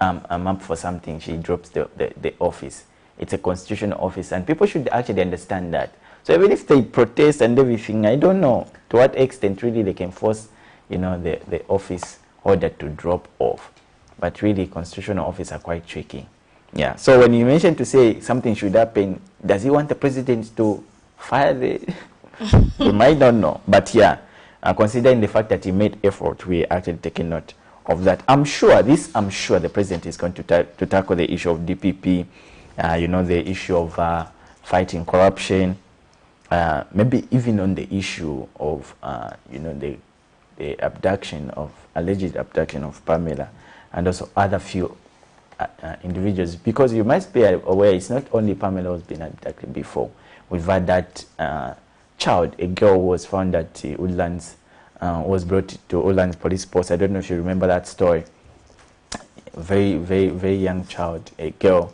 I'm up for something. She drops the office. It's a constitutional office, and people should actually understand that. So even if they protest and everything, I don't know to what extent really they can force, you know, the office holder to drop off. But really, constitutional office are quite tricky. Yeah. So when you mentioned to say something should happen, does he want the president to fire the? We might not know, but yeah, considering the fact that he made effort, we actually taking note of that. I'm sure the president is going to tackle the issue of DPP, you know, the issue of fighting corruption, maybe even on the issue of, you know, the alleged abduction of Pamela, and also other few individuals, because you must be aware it's not only Pamela who's been abducted before. We've had that child, a girl was found at Woodlands, was brought to Woodlands Police Post. I don't know if you remember that story. Very, very, very young child, a girl.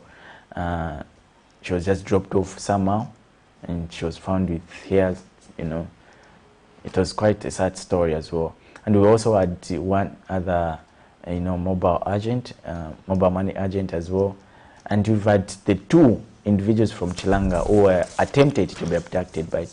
She was just dropped off somehow, and she was found with hairs, you know. It was quite a sad story as well. And we also had one other, you know, mobile money agent as well. And we've had the two individuals from Chilanga who were attempted to be abducted by,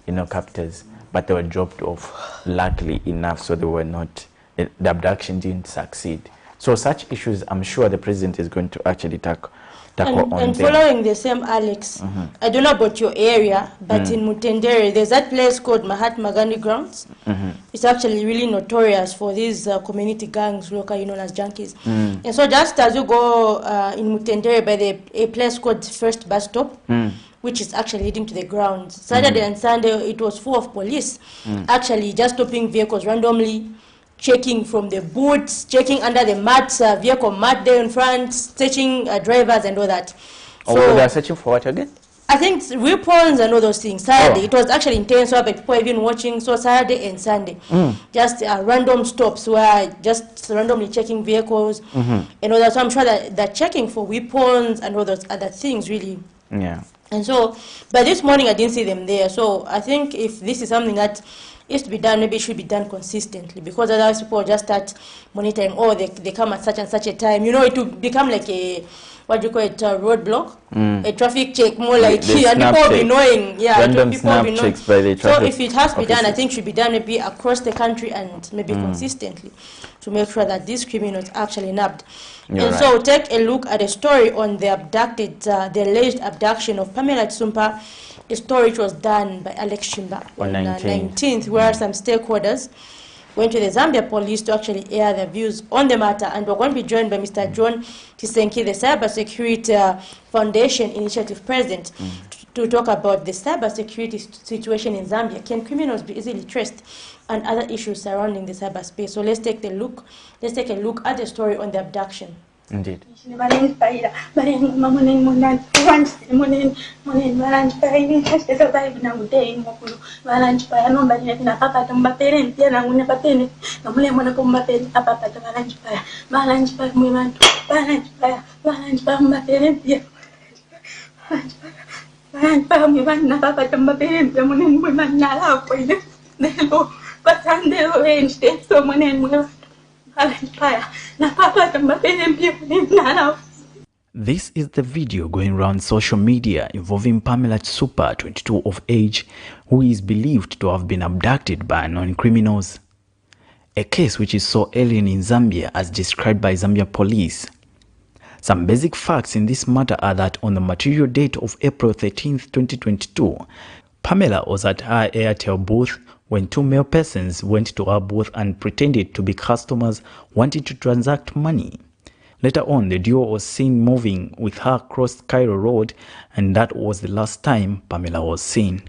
you know, captors, but they were dropped off, luckily enough, so they were not, the abduction didn't succeed. So such issues, I'm sure the president is going to actually tackle on and following the same, Alex, I don't know about your area, but in Mutendere, there's that place called Mahatma Gandhi Grounds. It's actually really notorious for these community gangs, locally known as junkies. And so just as you go in Mutendere by a place called First Bus Stop, which is actually leading to the grounds, Saturday and Sunday, it was full of police, actually just stopping vehicles randomly, checking from the boots, checking under the mats, vehicle mat there in front, searching drivers and all that. So they're searching for what again? I think weapons and all those things. Saturday, it was actually intense, so people even watching. So Saturday and Sunday, just random stops where just randomly checking vehicles and all that. So I'm sure that they're checking for weapons and all those other things, really. Yeah. And so, but this morning I didn't see them there. So I think if this is something that is to be done, maybe it should be done consistently, because otherwise people just start monitoring, oh, they come at such and such a time. You know, it will become like a, what do you call it, a roadblock, a traffic check, more like, and people will be knowing, random snap checks by the traffic. So if it has to be done, I think it should be done maybe across the country and maybe consistently, to make sure that these criminals are actually nabbed. So take a look at a story on the abducted, the alleged abduction of Pamela Tsumpa. A story which was done by Alex Shimba on 19th, where some stakeholders went to the Zambia police to actually air their views on the matter. And we're going to be joined by Mr. John Tisenki, the Cyber Security Foundation Initiative President, to talk about the cyber security situation in Zambia. Can criminals be easily traced, and other issues surrounding the cyberspace? So let's take a look at the story on the abduction. Indeed. This is the video going around social media involving Pamela Tsumpa, 22 of age, who is believed to have been abducted by unknown criminals. A case which is so alien in Zambia as described by Zambia police. Some basic facts in this matter are that on the material date of April 13, 2022, Pamela was at her Airtel booth when two male persons went to her booth and pretended to be customers wanting to transact money. Later on, the duo was seen moving with her across Cairo Road, and that was the last time Pamela was seen.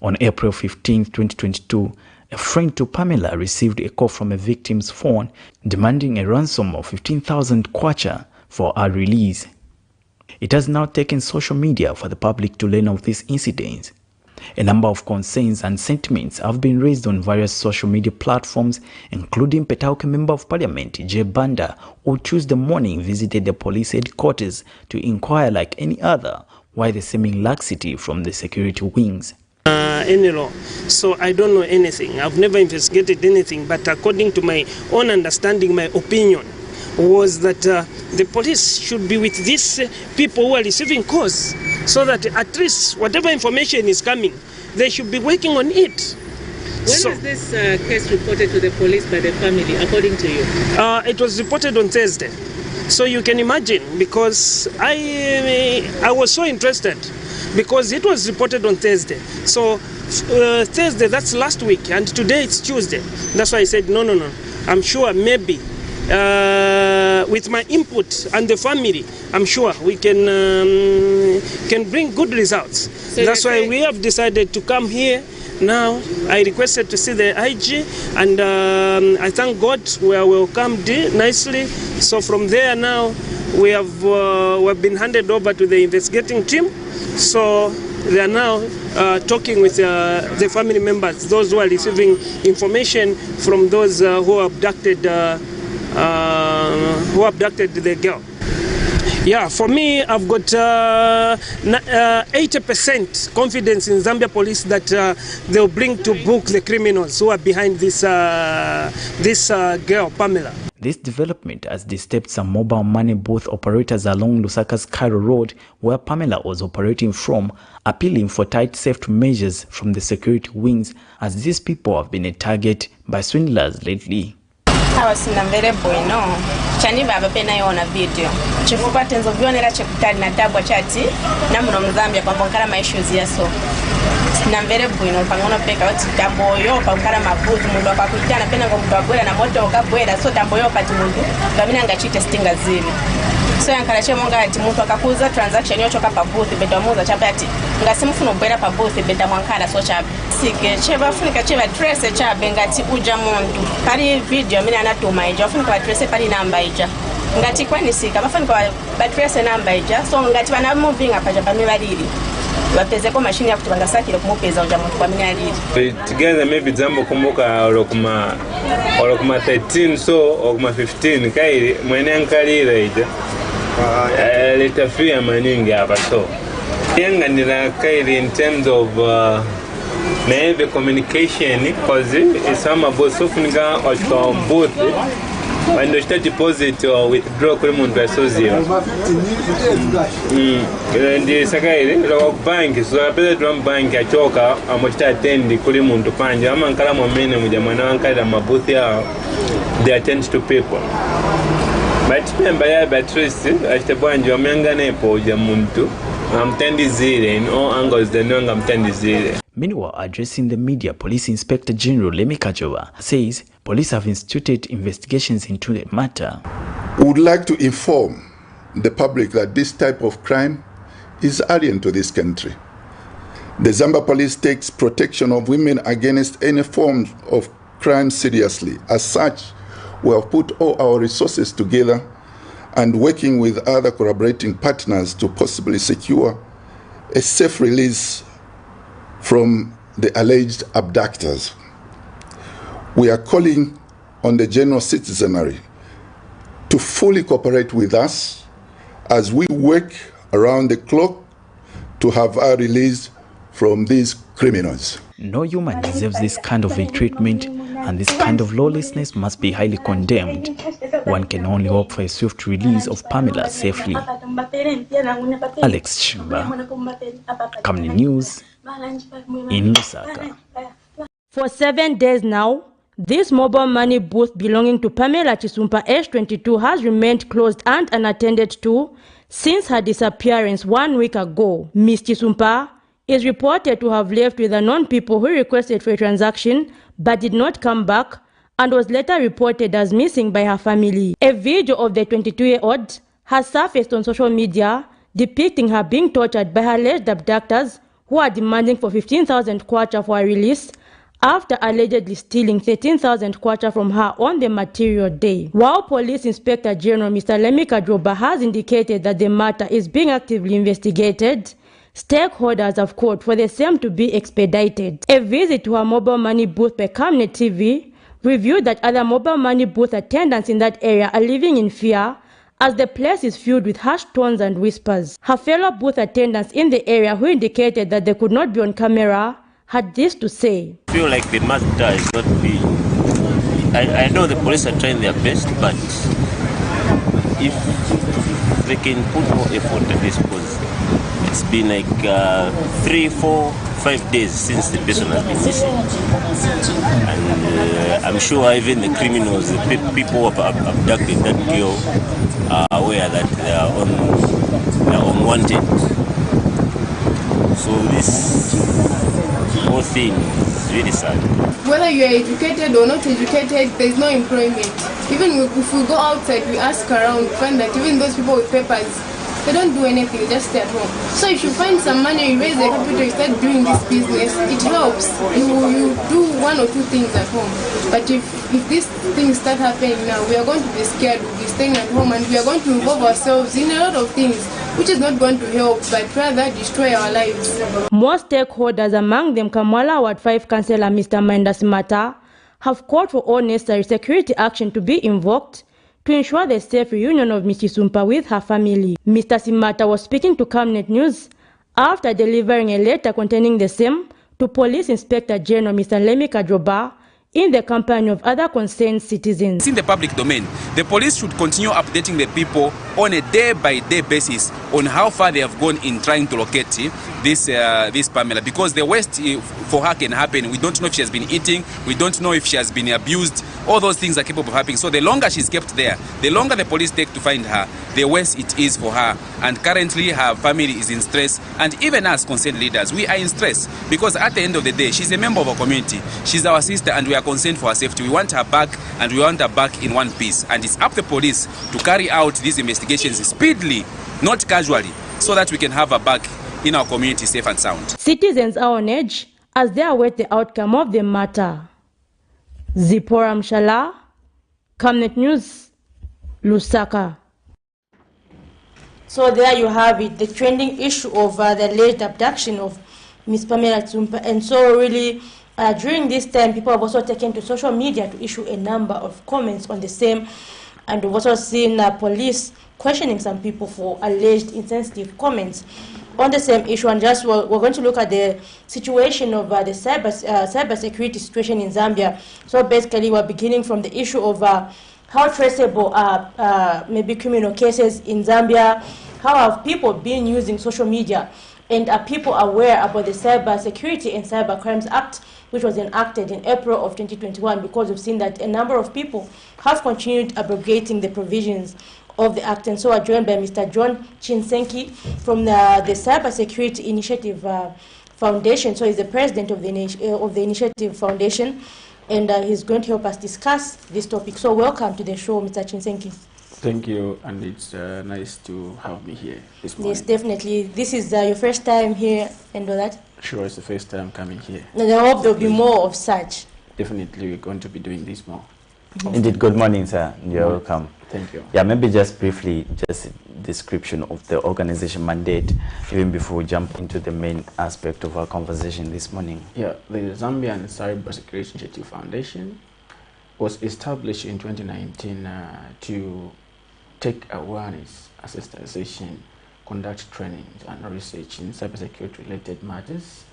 On April 15, 2022, a friend to Pamela received a call from a victim's phone demanding a ransom of 15,000 kwacha for her release. It has now taken social media for the public to learn of these incidents. A number of concerns and sentiments have been raised on various social media platforms, including Petauke Member of Parliament J. Banda, who Tuesday morning visited the police headquarters to inquire, like any other, why the seeming laxity from the security wings. Any law. So I don't know anything. I've never investigated anything, but according to my own understanding, my opinion was that the police should be with these people who are receiving calls, so that at least whatever information is coming, they should be working on it. When was this case reported to the police by the family, according to you? It was reported on Thursday. So you can imagine, because I was so interested, because it was reported on Thursday. So Thursday, that's last week, and today it's Tuesday. That's why I said, no. I'm sure maybe with my input and the family, I'm sure we can bring good results. So that's why we have decided to come here. Now, I requested to see the IG, and I thank God we are welcomed nicely. So from there now, we've been handed over to the investigating team. So they are now talking with the family members, those who are receiving information from those who abducted the girl. Yeah, for me, I've got 80% confidence in Zambia police that they'll bring to book the criminals who are behind this girl, Pamela. This development has disturbed some mobile money booth operators along Lusaka's Cairo Road, where Pamela was operating from, appealing for tight safety measures from the security wings, as these people have been a target by swindlers lately. Abasina mbere bwino chani baba pena yona video chifupa tenzo byonera chekutali na tabwa chati namuno muzambia kwa bonkara ma issues yaso na mbere bwino pangono peka wati taboyo pankara mabuzu mundu akakuitana pena ngo mtu agwera na moto okabwera so taboyo pati mundu ngamina ngachite stinga zile so yankala chemonga ati muntu akakuza transaction yocho kapa booth beta muza chapati ngasimufuno bwera pa booth beta mwankala so chabe sike cheba funika cheba trace chabe ngati uja muntu pali video mina anatuma ija funika trace pali namba ija ngati kwani sika bafunika ba trace namba ija so ngati bana moving apa japa balili bapezeko machine ya kutubanga sakile kumupeza uja muntu kwa mina alili together maybe zambo kumbuka olokuma 13 so okuma 15 kai mwene ankalira ija litafia maningi hapa so yenga nila kaili in terms of maybe communication because it's some about sofunika or both when you start deposit or withdraw kuri muntu asozio ndi sakaili lo bank so apeza tu bank achoka amochita attend kuri muntu panje ama nkala momene mujamana wankala mabuthi ya they attend to people. Meanwhile, addressing the media, Police Inspector General Lemi Kajova says police have instituted investigations into the matter. We would like to inform the public that this type of crime is alien to this country. The Zambia police takes protection of women against any form of crime seriously. As such, we have put all our resources together and working with other collaborating partners to possibly secure a safe release from the alleged abductors. We are calling on the general citizenry to fully cooperate with us as we work around the clock to have our release from these criminals. No human deserves this kind of treatment, and this kind of lawlessness must be highly condemned. One can only hope for a swift release of Pamela safely. Alex Chimba, Camnet News, in Lusaka. For 7 days now, this mobile money booth belonging to Pamela Chisumpa, age 22, has remained closed and unattended to since her disappearance 1 week ago. Ms. Chisumpa is reported to have left with unknown people who requested for a transaction but did not come back and was later reported as missing by her family. A video of the 22-year-old has surfaced on social media depicting her being tortured by her alleged abductors who are demanding for 15,000 kwacha for her release after allegedly stealing 13,000 kwacha from her on the material day. While Police Inspector General Mr. Lemi Kadroba has indicated that the matter is being actively investigated, stakeholders have called for the same to be expedited. A visit to her mobile money booth by Camnet TV revealed that other mobile money booth attendants in that area are living in fear as the place is filled with harsh tones and whispers. Her fellow booth attendants in the area who indicated that they could not be on camera had this to say. I feel like the matter is not being... I know the police are trying their best, but if they can put more effort at this, because it's been like 3, 4, 5 days since the person has been missing. And I'm sure even the criminals, the people who have abducted that girl are aware that they are unwanted. So this whole thing is really sad. Whether you are educated or not educated, there is no employment. Even if we go outside, we ask around, we find that even those people with papers, they don't do anything, they just stay at home. So if you find some money, you raise the capital, you start doing this business, it helps. You do 1 or 2 things at home. But if these things start happening now, we are going to be scared, we'll be staying at home, and we are going to involve ourselves in a lot of things, which is not going to help, but rather destroy our lives. Most stakeholders, among them Kamwala Ward 5 Councillor Mr. Maenda Simata, have called for all necessary security action to be invoked to ensure the safe reunion of Ms. Sumpa with her family. Mr. Simata was speaking to Camnet News after delivering a letter containing the same to Police Inspector General Mr. Lemi Kadroba in the company of other concerned citizens. It's in the public domain. The police should continue updating the people on a day-by-day basis on how far they have gone in trying to locate this Pamela, because the worst for her can happen. We don't know if she has been eating, we don't know if she has been abused. All those things are capable of happening. So the longer she's kept there, the longer the police take to find her, the worse it is for her. And currently her family is in stress, and even as concerned leaders, we are in stress, because at the end of the day, she's a member of our community, she's our sister, and we are concerned for her safety. We want her back, and we want her back in one piece. And it's up to the police to carry out these investigations speedily, not casually, so that we can have her back in our community safe and sound. Citizens are on edge as they await the outcome of the matter. Zipporah Mshala, Camnet News, Lusaka. So there you have it, the trending issue of the alleged abduction of Ms. Pamela Tsumpa. And so really, during this time, people have also taken to social media to issue a number of comments on the same. And we've also seen police questioning some people for alleged insensitive comments on the same issue. And just we're going to look at the situation of the cyber security situation in Zambia. So basically, we're beginning from the issue of how traceable are maybe criminal cases in Zambia. How have people been using social media? And are people aware about the Cyber Security and Cyber Crimes Act, which was enacted in April of 2021? Because we've seen that a number of people have continued abrogating the provisions of the act. And so we're joined by Mr. John Chinsenki from the Cyber Security Initiative Foundation. So he's the president of the Initiative Foundation, and he's going to help us discuss this topic. So welcome to the show, Mr. Chinsenki. Thank you, and it's nice to have me here this morning. Yes, definitely. This is your first time here and all that? Sure, it's the first time coming here. And I hope there will be more of such. Definitely, we're going to be doing this more. Indeed, good morning, sir. You're welcome. Thank you. Yeah, maybe just briefly, just a description of the organization mandate, even before we jump into the main aspect of our conversation this morning. Yeah, the Zambian Cyber Security Initiative Foundation was established in 2019 to take awareness, sensitization, conduct trainings and research in cybersecurity related matters.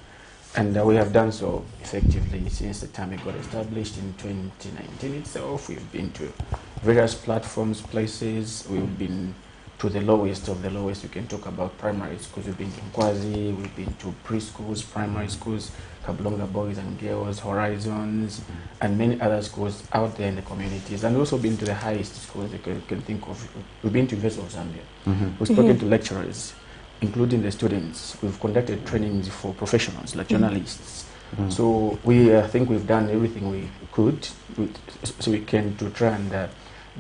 And we have done so effectively since the time it got established in 2019 itself. We've been to various platforms, places. We've been to the lowest of the lowest. We can talk about primary schools. We've been to Nkwazi, we've been to preschools, primary schools, Kablonga Boys and Girls, Horizons, and many other schools out there in the communities. And also been to the highest schools you can think of. We've been to University of Zambia. We've spoken to lecturers, including the students. We've conducted trainings for professionals like journalists, So I think we've done everything we could, so we can to try and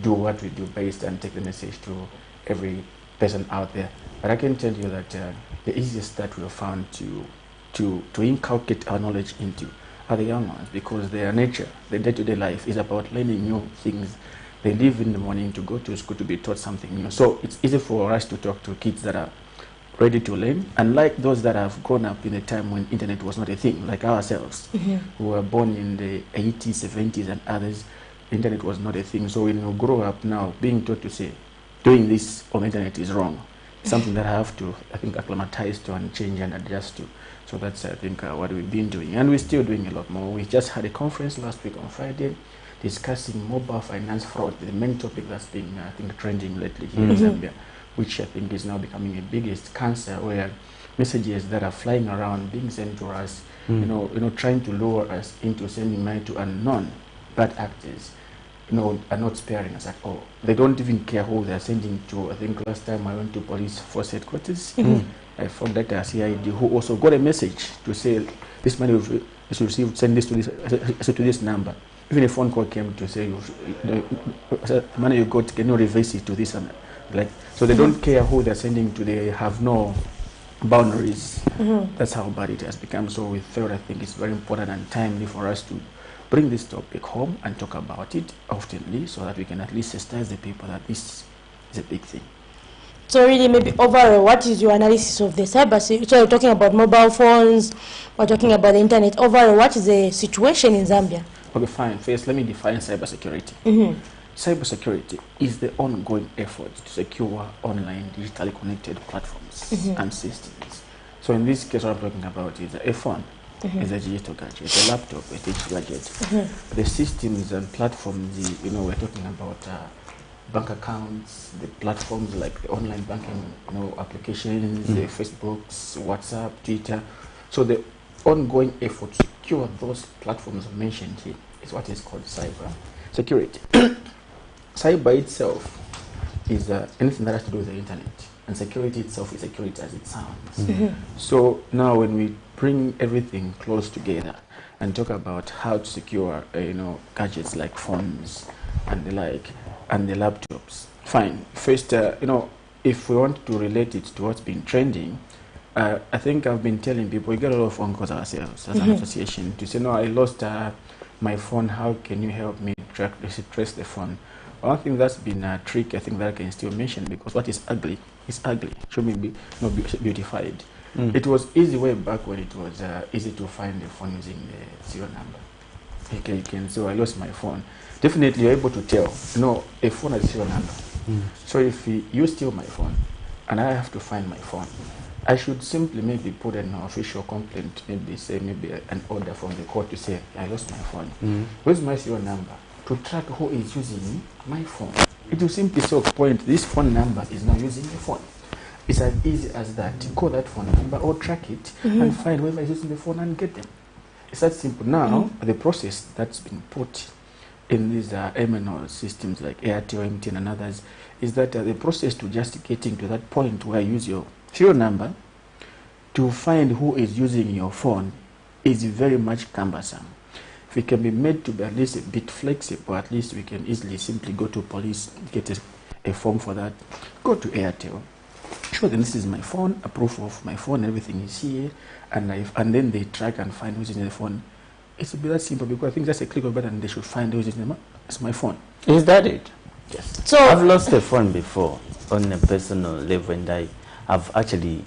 do what we do best and take the message to every person out there. But I can tell you that the easiest that we have found to inculcate our knowledge into are the young ones, because their nature, their day-to-day life is about learning new things. They leave in the morning to go to school to be taught something new. So it's easy for us to talk to kids that are ready to learn, unlike those that have grown up in a time when internet was not a thing, like ourselves, who were born in the 80s, 70s, and others. Internet was not a thing. So when you grow up now, being taught to say, doing this on the internet is wrong, something that I have to, I think, acclimatize to and change and adjust to. So that's, I think, what we've been doing. And we're still doing a lot more. We just had a conference last week on Friday discussing mobile finance fraud, the main topic that's been, I think, trending lately here in Zambia, which I think is now becoming a biggest cancer, where messages that are flying around being sent to us, trying to lure us into sending money to unknown bad actors, are not sparing us at all. They don't even care who they're sending to. I think last time I went to police force headquarters, I found that a CID who also got a message to say, this money is received, send this to this number. Even a phone call came to say, money you got, can you reverse it to this? So they don't care who they're sending to. They have no boundaries. That's how bad it has become. So we felt, I think it's very important and timely for us to bring this topic home and talk about it oftenly, so that we can at least sensitize the people that this is a big thing. So really, maybe overall, what is your analysis of the cyber? So you're talking about mobile phones, we're talking about the internet. Overall, what is the situation in Zambia? Okay, fine. First, let me define cybersecurity. Cybersecurity is the ongoing effort to secure online digitally connected platforms and systems. So in this case, what I'm talking about is a phone, is a digital gadget, it's a laptop, a digital gadget. The systems and platforms, we're talking about bank accounts, the platforms like the online banking, applications, the Facebooks, WhatsApp, Twitter. So the ongoing effort to secure those platforms mentioned here is what is called cyber security. Cyber itself is anything that has to do with the internet, and security itself is security as it sounds. So now when we bring everything close together and talk about how to secure gadgets like phones and the like, and the laptops, fine. First, if we want to relate it to what's been trending, I think I've been telling people, we get a lot of phone calls ourselves as an association to say, no, I lost my phone, how can you help me trace the phone? One thing that's been a trick, I think, that I can still mention, because what is ugly is ugly, should be beautified. It was easy way back when it was easy to find the phone using the serial number. You can say, I lost my phone. Definitely you're able to tell, a phone has a serial number. So if you steal my phone and I have to find my phone, I should simply maybe put an official complaint, maybe an order from the court to say, I lost my phone. Where's my serial number? To track who is using my phone. It will simply say, point, this phone number is not using the phone. It's as easy as that. Call that phone number or track it and find whoever is using the phone and get them. It's that simple. Now, the process that's been put in these MNO systems like Airtel, MTN and others is that the process to just getting to that point where you use your serial number to find who is using your phone is very much cumbersome. If it can be made to be at least a bit flexible, at least we can easily simply go to police, get a form for that, go to Airtel, show them this is my phone, a proof of my phone, everything is here, and then they track and find who's using the phone. It's a bit that simple, because I think that's a click of a button and they should find who's using my phone. Is that it? Yes. So I've lost a phone before on a personal level, and I've actually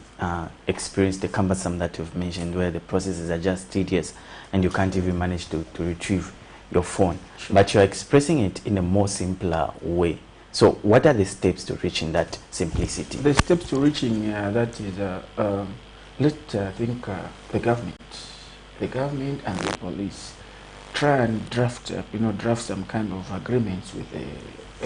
experienced the cumbersome that you've mentioned, where the processes are just tedious and you can't even manage to retrieve your phone. Sure. But you're expressing it in a more simpler way. So what are the steps to reaching that simplicity? The steps to reaching that is, the government and the police try and draft some kind of agreements with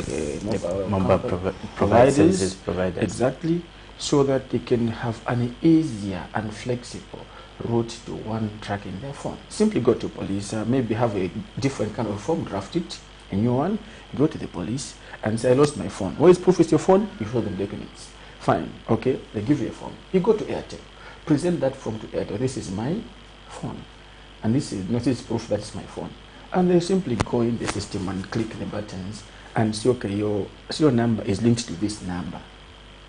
the mobile providers. Exactly, so that they can have an easier and flexible route to one tracking their phone. Simply go to police, maybe have a different kind of form, draft it, a new one, go to the police and say, I lost my phone. What is proof with your phone? You show them documents. Fine, okay, they give you a form. You go to Airtel, present that form to Airtel. This is my phone. and this is proof that's my phone. And they simply go in the system and click the buttons and say, okay, your number is linked to this number,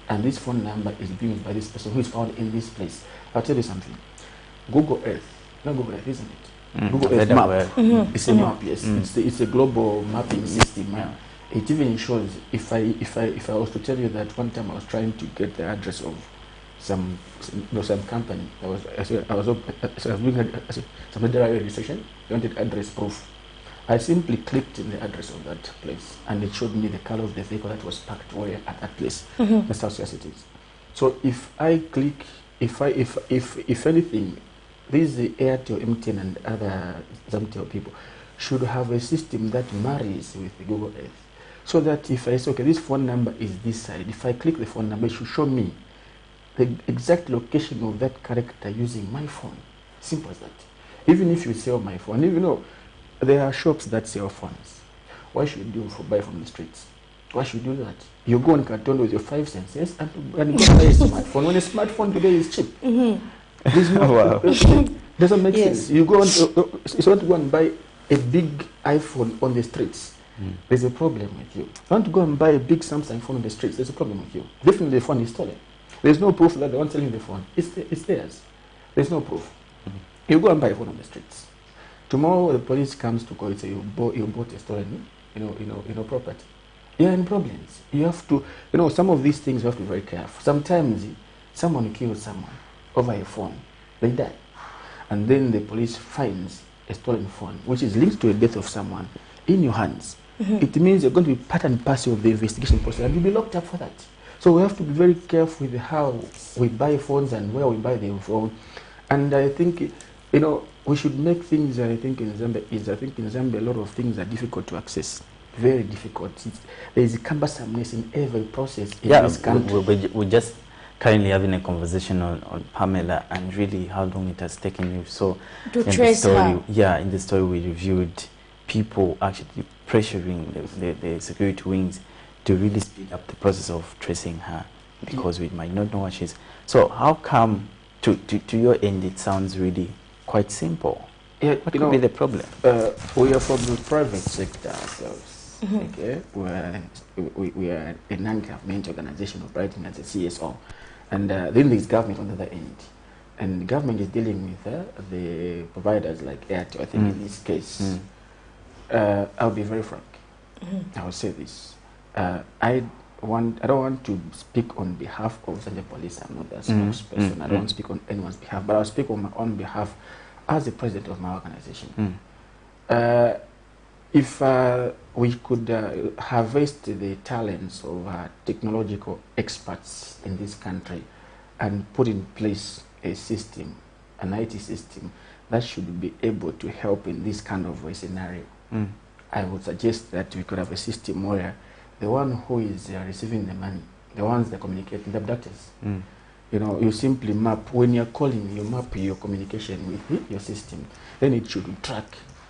and this phone number is used by this person who is found in this place. I'll tell you something. Google Earth, not Google Earth, isn't it? Google Earth map. It's a map, yes. It's a global mapping system. It even shows, if I was to tell you that one time I was trying to get the address of some company. I was doing some federal registration. I wanted address proof. I simply clicked in the address of that place, and it showed me the color of the vehicle that was parked where at that place. That's how serious it is. So if I click, if anything, these Airtel, MTN, and other Zamtel people should have a system that marries with the Google Earth, so that if I say, okay, this phone number is this side, if I click the phone number, it should show me the exact location of that character using my phone. Simple as that. Even if you sell my phone, you know, there are shops that sell phones. Why should you buy from the streets? Why should you do that? You go on Carton with your 5 cents, yes, and go buy a smartphone. When a smartphone today is cheap. There's no, doesn't make sense. You go on, you want to go and buy a big iPhone on the streets. There's a problem with you. You want to go and buy a big Samsung phone on the streets, there's a problem with you. Definitely the phone is stolen. There's no proof that the one selling the phone, it's theirs. There's no proof. You go and buy a phone on the streets. Tomorrow the police comes to call and say you bought a stolen, property. You're in problems. You have to, some of these things you have to be very careful. Sometimes someone kills someone over a phone, they die, and then the police finds a stolen phone, which is linked to the death of someone, in your hands. It means you're going to be part and parcel of the investigation process, and you'll be locked up for that. So we have to be very careful with how we buy phones and where we buy them from. And I think, we should make things, I think in Zambia, a lot of things are difficult to access. Very difficult. There is cumbersomeness in every process in this country. We're just currently having a conversation on Pamela and really how long it has taken you. So to trace her. Yeah, in the story we reviewed people actually pressuring the security wings to really speed up the process of tracing her, because we might not know what she's. So how come to your end it sounds really quite simple? Yeah, what could be the problem? We are from the private sector ourselves. Okay, we are a non-government organization operating as a CSO, and then there's government on the other end, and the government is dealing with the providers like Airtel. I think in this case, I'll be very frank. I will say this. I don't want to speak on behalf of the police. I'm not a spokesperson. I don't want to speak on anyone's behalf, but I'll speak on my own behalf as the president of my organization. If we could harvest the talents of technological experts in this country and put in place a system, an IT system that should be able to help in this kind of a scenario, I would suggest that we could have a system where the one who is receiving the money, the ones that communicate, the abductors, you simply map, when you're calling, you map your communication with your system. Then it should track,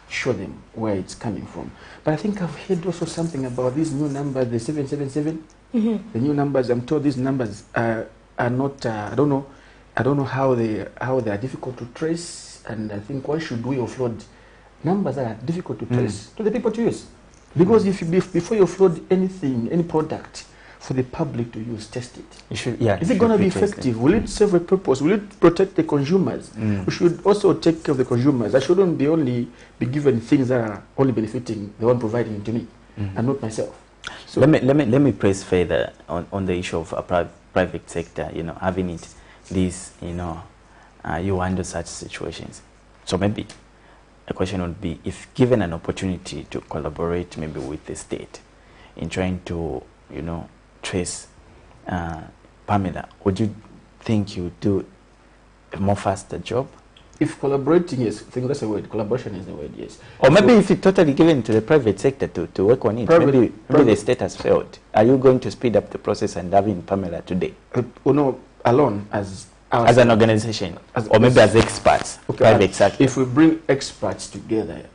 show them where it's coming from. But I think I've heard also something about these new numbers, the 777, the new numbers. I'm told these numbers are not, I don't know how they are difficult to trace, and I think why should we offload numbers that are difficult to trace to the people to use? Because before you offload anything, any product for the public to use, test it. Is it going to be effective? Will it serve a purpose? Will it protect the consumers? We should also take care of the consumers. I shouldn't only be given things that are only benefiting the one providing it to me, and not myself. So let me press further on the issue of a private sector. Having it, you handle such situations. So maybe a question would be, if given an opportunity to collaborate maybe with the state in trying to, trace Pamela, would you think you would do a more faster job? If collaborating, yes, I think that's a word. Collaboration is the word, yes. Or maybe if it's totally given to the private sector to work on it, maybe the state has failed. Are you going to speed up the process and having Pamela today? Alone as an organization, or maybe as experts, private sector. If we bring experts together,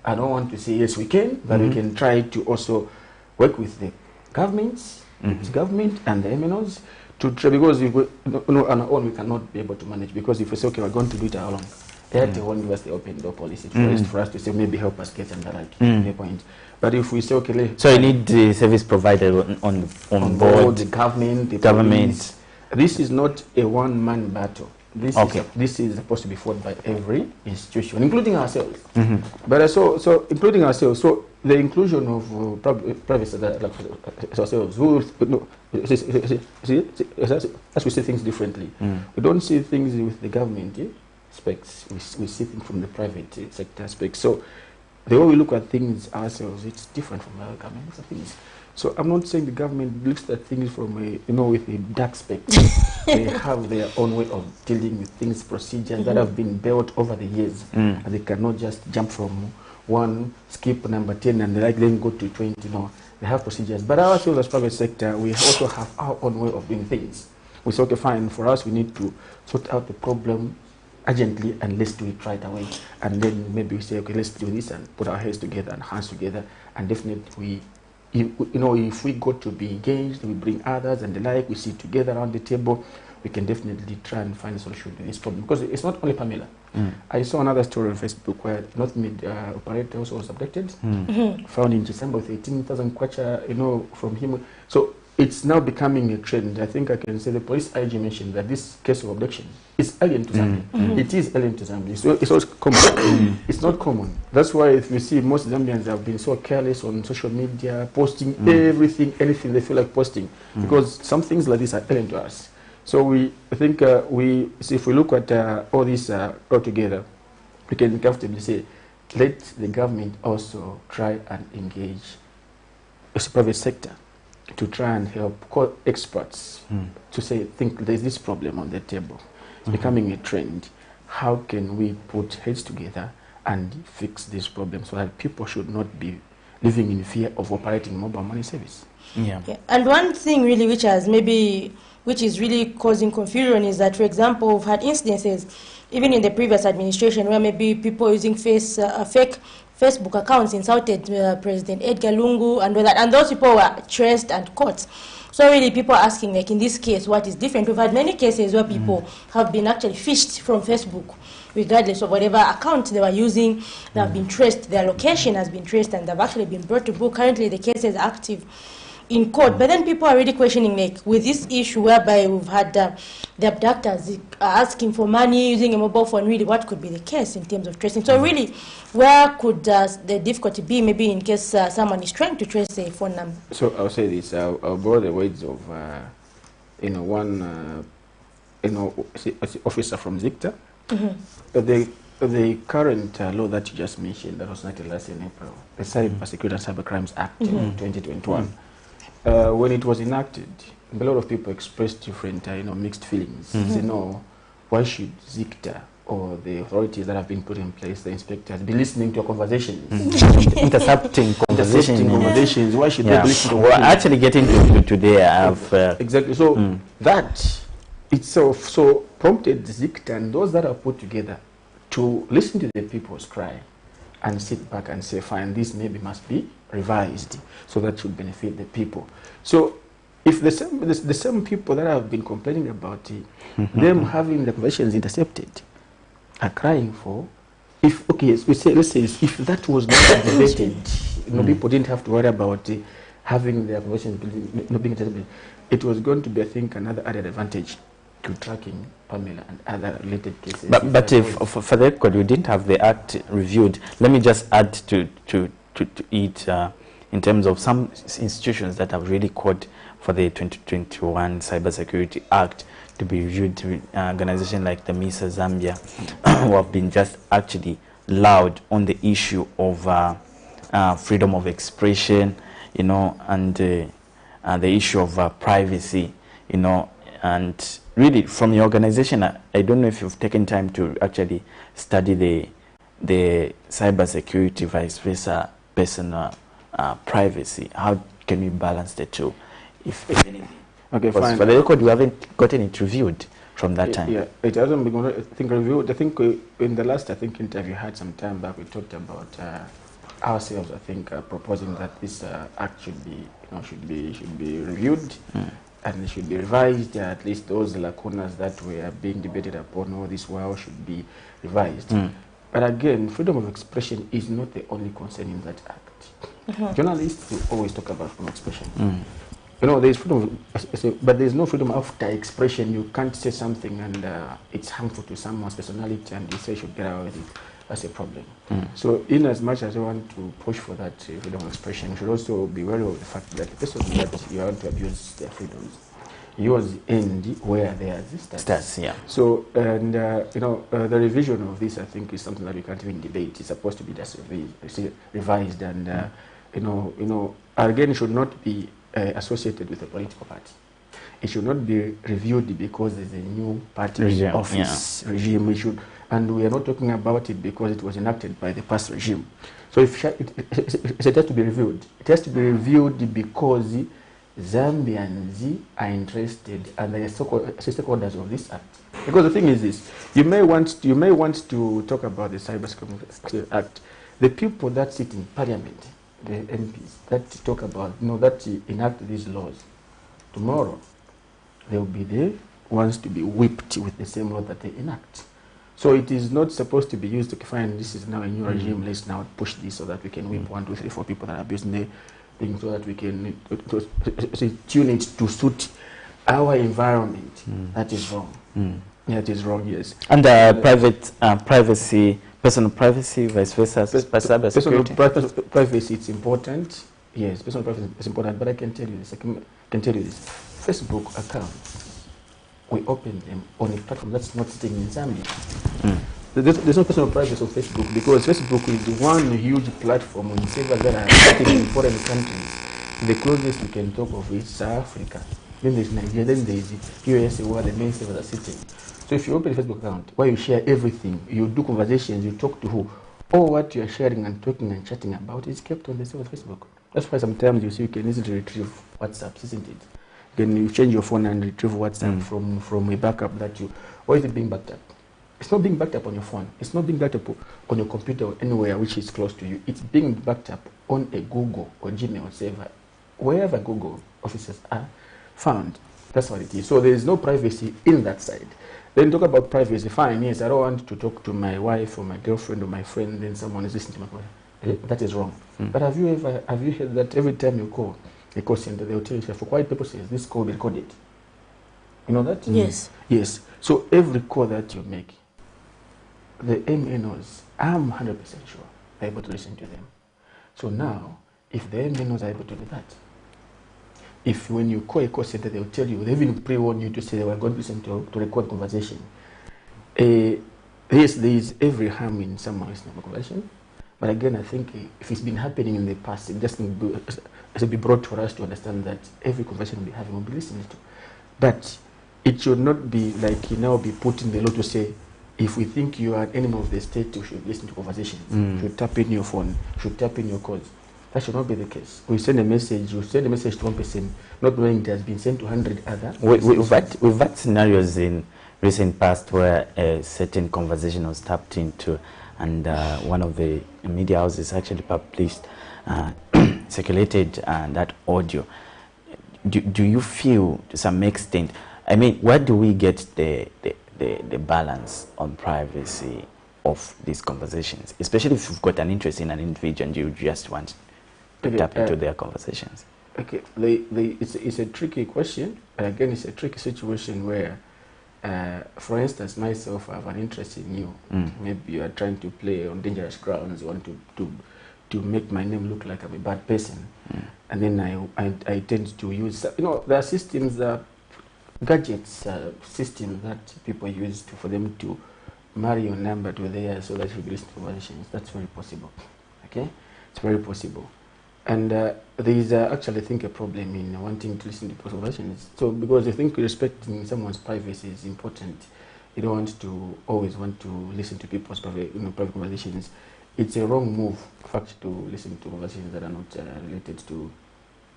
I don't want to say yes we can, but we can try to also work with the governments, government and the MNOs to try, because if we, on our own we cannot be able to manage, because if we say okay we're going to do it alone, They had to give us the open door policy for us to say maybe help us get under the point. But if we say okay, so you need the service provider on board, the government, police. This is not a one-man battle. This is supposed to be fought by every institution, including ourselves. But so including ourselves. So the inclusion of private sector like ourselves, who as we see things differently. We don't see things with the government aspects. We see things from the private sector aspects. So the way we look at things ourselves, it's different from other governments and things. So I'm not saying the government looks at things from with a dark spectrum. They have their own way of dealing with things, procedures that have been built over the years, and they cannot just jump from one, skip number 10, and then go to 20. No, they have procedures. But ourselves as private sector, we also have our own way of doing things. We say, okay, fine. For us, we need to sort out the problem urgently, and let's do it right away. And then maybe we say, okay, let's do this and put our heads together and hands together, and definitely if we got to be engaged, we bring others and the like, we sit together around the table, we can definitely try and find a solution to this problem. Because it's not only Pamela. I saw another story on Facebook where North Mid operator also was abducted, found in December with 18,000 kwacha, from him. So it's now becoming a trend. I think I can say the police IG mentioned that this case of abduction is alien to Zambia. It is alien to Zambia. So it's also common. It's not common. That's why if you see most Zambians have been so careless on social media, posting everything, anything they feel like posting, because some things like this are alien to us. So I think if we look at all this all together, we can comfortably say, let the government also try and engage the private sector to try and help call experts to say, think there's this problem on the table. It's becoming a trend. How can we put heads together and fix this problem so that people should not be living in fear of operating mobile money service? And one thing really which is really causing confusion is that, for example, we've had instances, even in the previous administration, where maybe people using fake Facebook accounts insulted President Edgar Lungu and all that, and those people were traced and caught. So really people are asking, like in this case, what is different? We've had many cases where people have been actually fished from Facebook, regardless of whatever account they were using. They have been traced, their location has been traced, and they've actually been brought to book. Currently the case is active in court. But then people are really questioning, like, with this issue whereby we've had the abductors asking for money using a mobile phone, really what could be the case in terms of tracing? So really, where could the difficulty be, maybe in case someone is trying to trace a phone number? So I'll say this, I'll borrow the words of one officer from ZICTA. The current law that you just mentioned, that was enacted last year in April, the Cyber Security and Cyber Crimes Act in 2021, when it was enacted, a lot of people expressed different, mixed feelings. Say, no, why should ZICTA or the authorities that have been put in place, the inspectors, be listening to your conversations? Intercepting conversations. Why should they be listening to We're actually getting to today. Exactly. So that itself so prompted ZICTA and those that are put together to listen to the people's cry and sit back and say, fine, this maybe must be revised so that should benefit the people. So if the same people that have been complaining about it, them having the conversations intercepted, are crying for, if, okay, let's say if that was not activated, people didn't have to worry about having their conversations being intercepted, it was going to be, I think, another added advantage to tracking Pamela and other related cases. But if for the record, we didn't have the act reviewed, let me just add to it in terms of some institutions that have really called for the 2021 Cybersecurity Act to be reviewed. Organizations like the MISA Zambia who have been just actually loud on the issue of freedom of expression, and the issue of privacy, and really from your organization, I don't know if you've taken time to actually study the cybersecurity vice versa personal privacy. How can we balance the two, if anything? Okay, fine. For the record, we haven't gotten it reviewed from that time. Yeah, it hasn't been reviewed. I think in the last interview had some time back, we talked about ourselves. I think proposing that this act should be reviewed. and it should be revised. At least those lacunas that were being debated upon all this while should be revised. But again, freedom of expression is not the only concern in that act. Journalists will always talk about freedom of expression. You know, there's freedom, but there's no freedom after expression. You can't say something and it's harmful to someone's personality and you say you should get away with it. That's a problem. So in as much as I want to push for that freedom of expression, you should also be wary of the fact that the person that you want to abuse their freedoms, yours end where theirs starts. Yeah. So, and you know, the revision of this, I think, is something that we can't even debate. It's supposed to be just revised, and you know, again, it should not be associated with a political party. It should not be reviewed because there's a new party regime. Regime. We should, and we are not talking about it because it was enacted by the past regime. So if it has to be reviewed, it has to be reviewed because Zambians are interested and they are stakeholders of this act. Because the thing is this: you may want to talk about the Cybersecurity Act. The people that sit in Parliament, the MPs that talk about, that enact these laws, tomorrow they will be the ones to be whipped with the same law that they enact. So it is not supposed to be used to find this is now a new regime. Let's now push this so that we can whip 1, 2, 3, 4 people that are abusing the thing, so that we can tune it to suit our environment. That is wrong. Yeah, it is wrong. Yes. And privacy. Personal privacy, vice versa, cybersecurity. Personal privacy, it's important. Yes, personal privacy is important. But I can tell you this. Facebook accounts, we open them on a platform that's not sitting in Zambia. There's no personal privacy on Facebook because Facebook is one huge platform on servers that are sitting in foreign countries. The closest we can talk of is South Africa. Then there's Nigeria. Then there's USA, where the main servers are sitting. So if you open a Facebook account where you share everything, you do conversations, you talk to who, all what you are sharing and talking and chatting about is kept on the same Facebook. That's why sometimes you see you can easily retrieve WhatsApp, isn't it? Then you change your phone and retrieve WhatsApp from a backup that you. Why is it being backed up? It's not being backed up on your phone. It's not being backed up on your computer or anywhere which is close to you. It's being backed up on a Google or Gmail server, wherever Google offices are found. That's what it is. So there is no privacy in that side. Then talk about privacy. Fine, yes, I don't want to talk to my wife or my girlfriend or my friend, then someone is listening to my call. That is wrong. But have you heard that every time you call a call center, they will tell you for quiet purposes, this call will be recorded? You know that? Yes. Yes. So every call that you make, the MNOs, I'm 100% sure they're able to listen to them. So now, if the MNOs are able to do that, if when you call a call center, they'll tell you, they even pre-warn you to say they were going to listen to record conversation. Yes, there is every harm in someone listening to a conversation. But again, I think if it's been happening in the past, it just has to be brought for us to understand that every conversation we have will be listened to. But it should not be like you now be put in the law to say, if we think you are an enemy of the state, you should listen to conversations. You should tap in your phone, you should tap in your calls. That should not be the case. We send a message, you send a message to one person, not knowing it has been sent to 100 others. We've had scenarios in recent past where a certain conversation was tapped into, and one of the media houses actually published, circulated that audio. Do you feel, to some extent, I mean, where do we get the balance on privacy of these conversations, especially if you've got an interest in an individual and you just want to tap into their conversations? Okay, it's a tricky question, and again, it's a tricky situation where, for instance, myself, I have an interest in you. Maybe you are trying to play on dangerous grounds, you want to make my name look like I'm a bad person, and then I tend to use, there are systems, gadgets, systems that people use for them to marry your number to theirs so that you listen to conversations. That's very possible. Okay, it's very possible. And there is actually, I think, a problem in wanting to listen to people's conversations. So, because I think respecting someone's privacy is important. You don't always want to listen to people's private conversations. It's a wrong move, in fact, to listen to conversations that are not related to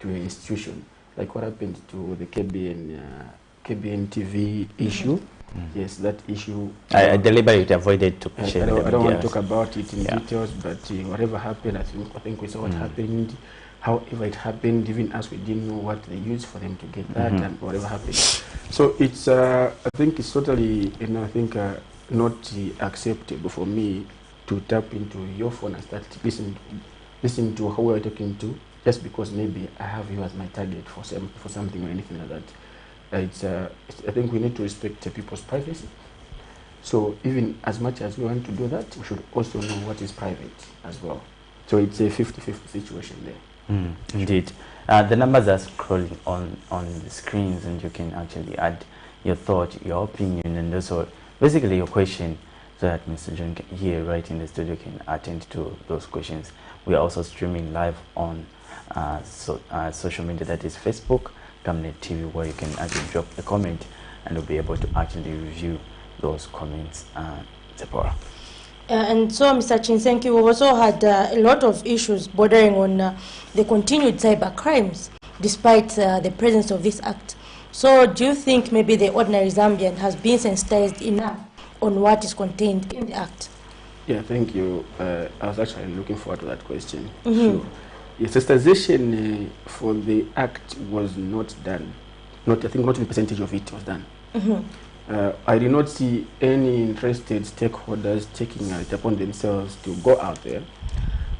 an institution. Like what happened to the KBN TV issue. Yes, that issue. I deliberately avoided to share. I don't want to talk about it in details, but whatever happened, I think we saw what happened. However it happened, even as we didn't know what they used for them to get that and whatever happened. So it's, I think it's totally, I think not acceptable for me to tap into your phone and start listening to who we're talking to, just because maybe I have you as my target for something or anything like that. I think we need to respect people's privacy. So even as much as we want to do that, we should also know what is private as well. So it's a 50-50 situation there. Indeed. The numbers are scrolling on the screens, and you can actually add your thought, your opinion, and also basically your question, so that Mr. John here right in the studio can attend to those questions. We are also streaming live on social media, that is Facebook, Camnet TV, where you can actually drop a comment and we'll be able to actually review those comments. Zipporah. And so, Mr. Chinsenki, we also had a lot of issues bordering on the continued cyber crimes, despite the presence of this act. So, do you think maybe the ordinary Zambian has been sensitized enough on what is contained in the act? Yeah, thank you. I was actually looking forward to that question. Sure. The sensitization for the act was not done. I think not the percentage of it was done. I did not see any interested stakeholders taking it upon themselves to go out there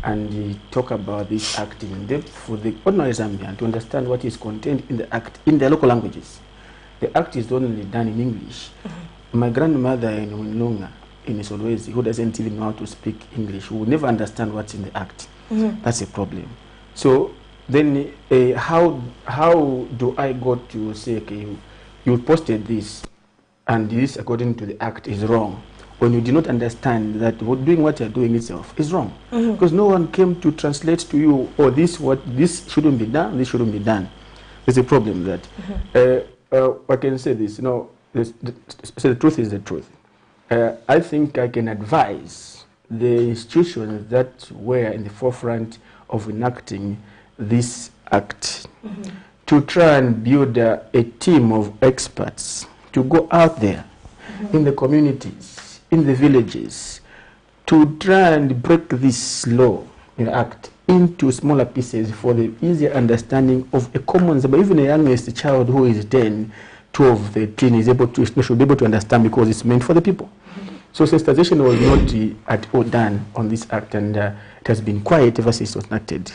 and talk about this act in depth for the ordinary Zambian to understand what is contained in the act in their local languages. The act is only done in English. My grandmother in Winlonga, in Solwezi, who doesn't even know how to speak English, who will never understand what's in the act. That's a problem. So then how do I go to say, okay, you posted this, and this, according to the act, is wrong, when you do not understand that doing what you're doing itself is wrong? Because no one came to translate to you, or this shouldn't be done, this shouldn't be done. There's a problem that I can say this, so the truth is the truth. I think I can advise the institutions that were in the forefront of enacting this act to try and build a team of experts to go out there in the communities, in the villages, to try and break this law, act, into smaller pieces for the easier understanding of a common, but even a youngest child who is 10, 12, 13 should be able to understand, because it's meant for the people. So sensitization was not at all done on this act, and it has been quiet ever since it was enacted.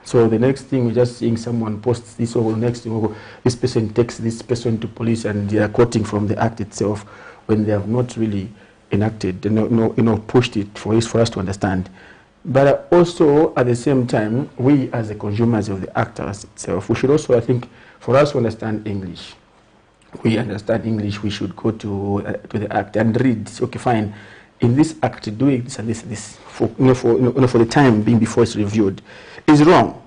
So the next thing, we're just seeing someone posts this, or next thing, this person takes this person to police, and they are quoting from the act itself when they have not really enacted, pushed it for us to understand. But also, at the same time, we as the consumers of the act itself, we should also, I think, for us to understand English, we understand English, we should go to the act and read, okay, fine, in this act, doing this and this, for the time being before it's reviewed, is wrong.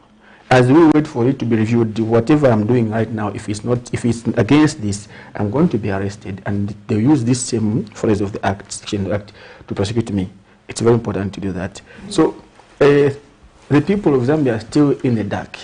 As we wait for it to be reviewed, whatever I'm doing right now, if it's against this, I'm going to be arrested, and they use this same phrase of the act, section of the act, to prosecute me. It's very important to do that. So the people of Zambia are still in the dark.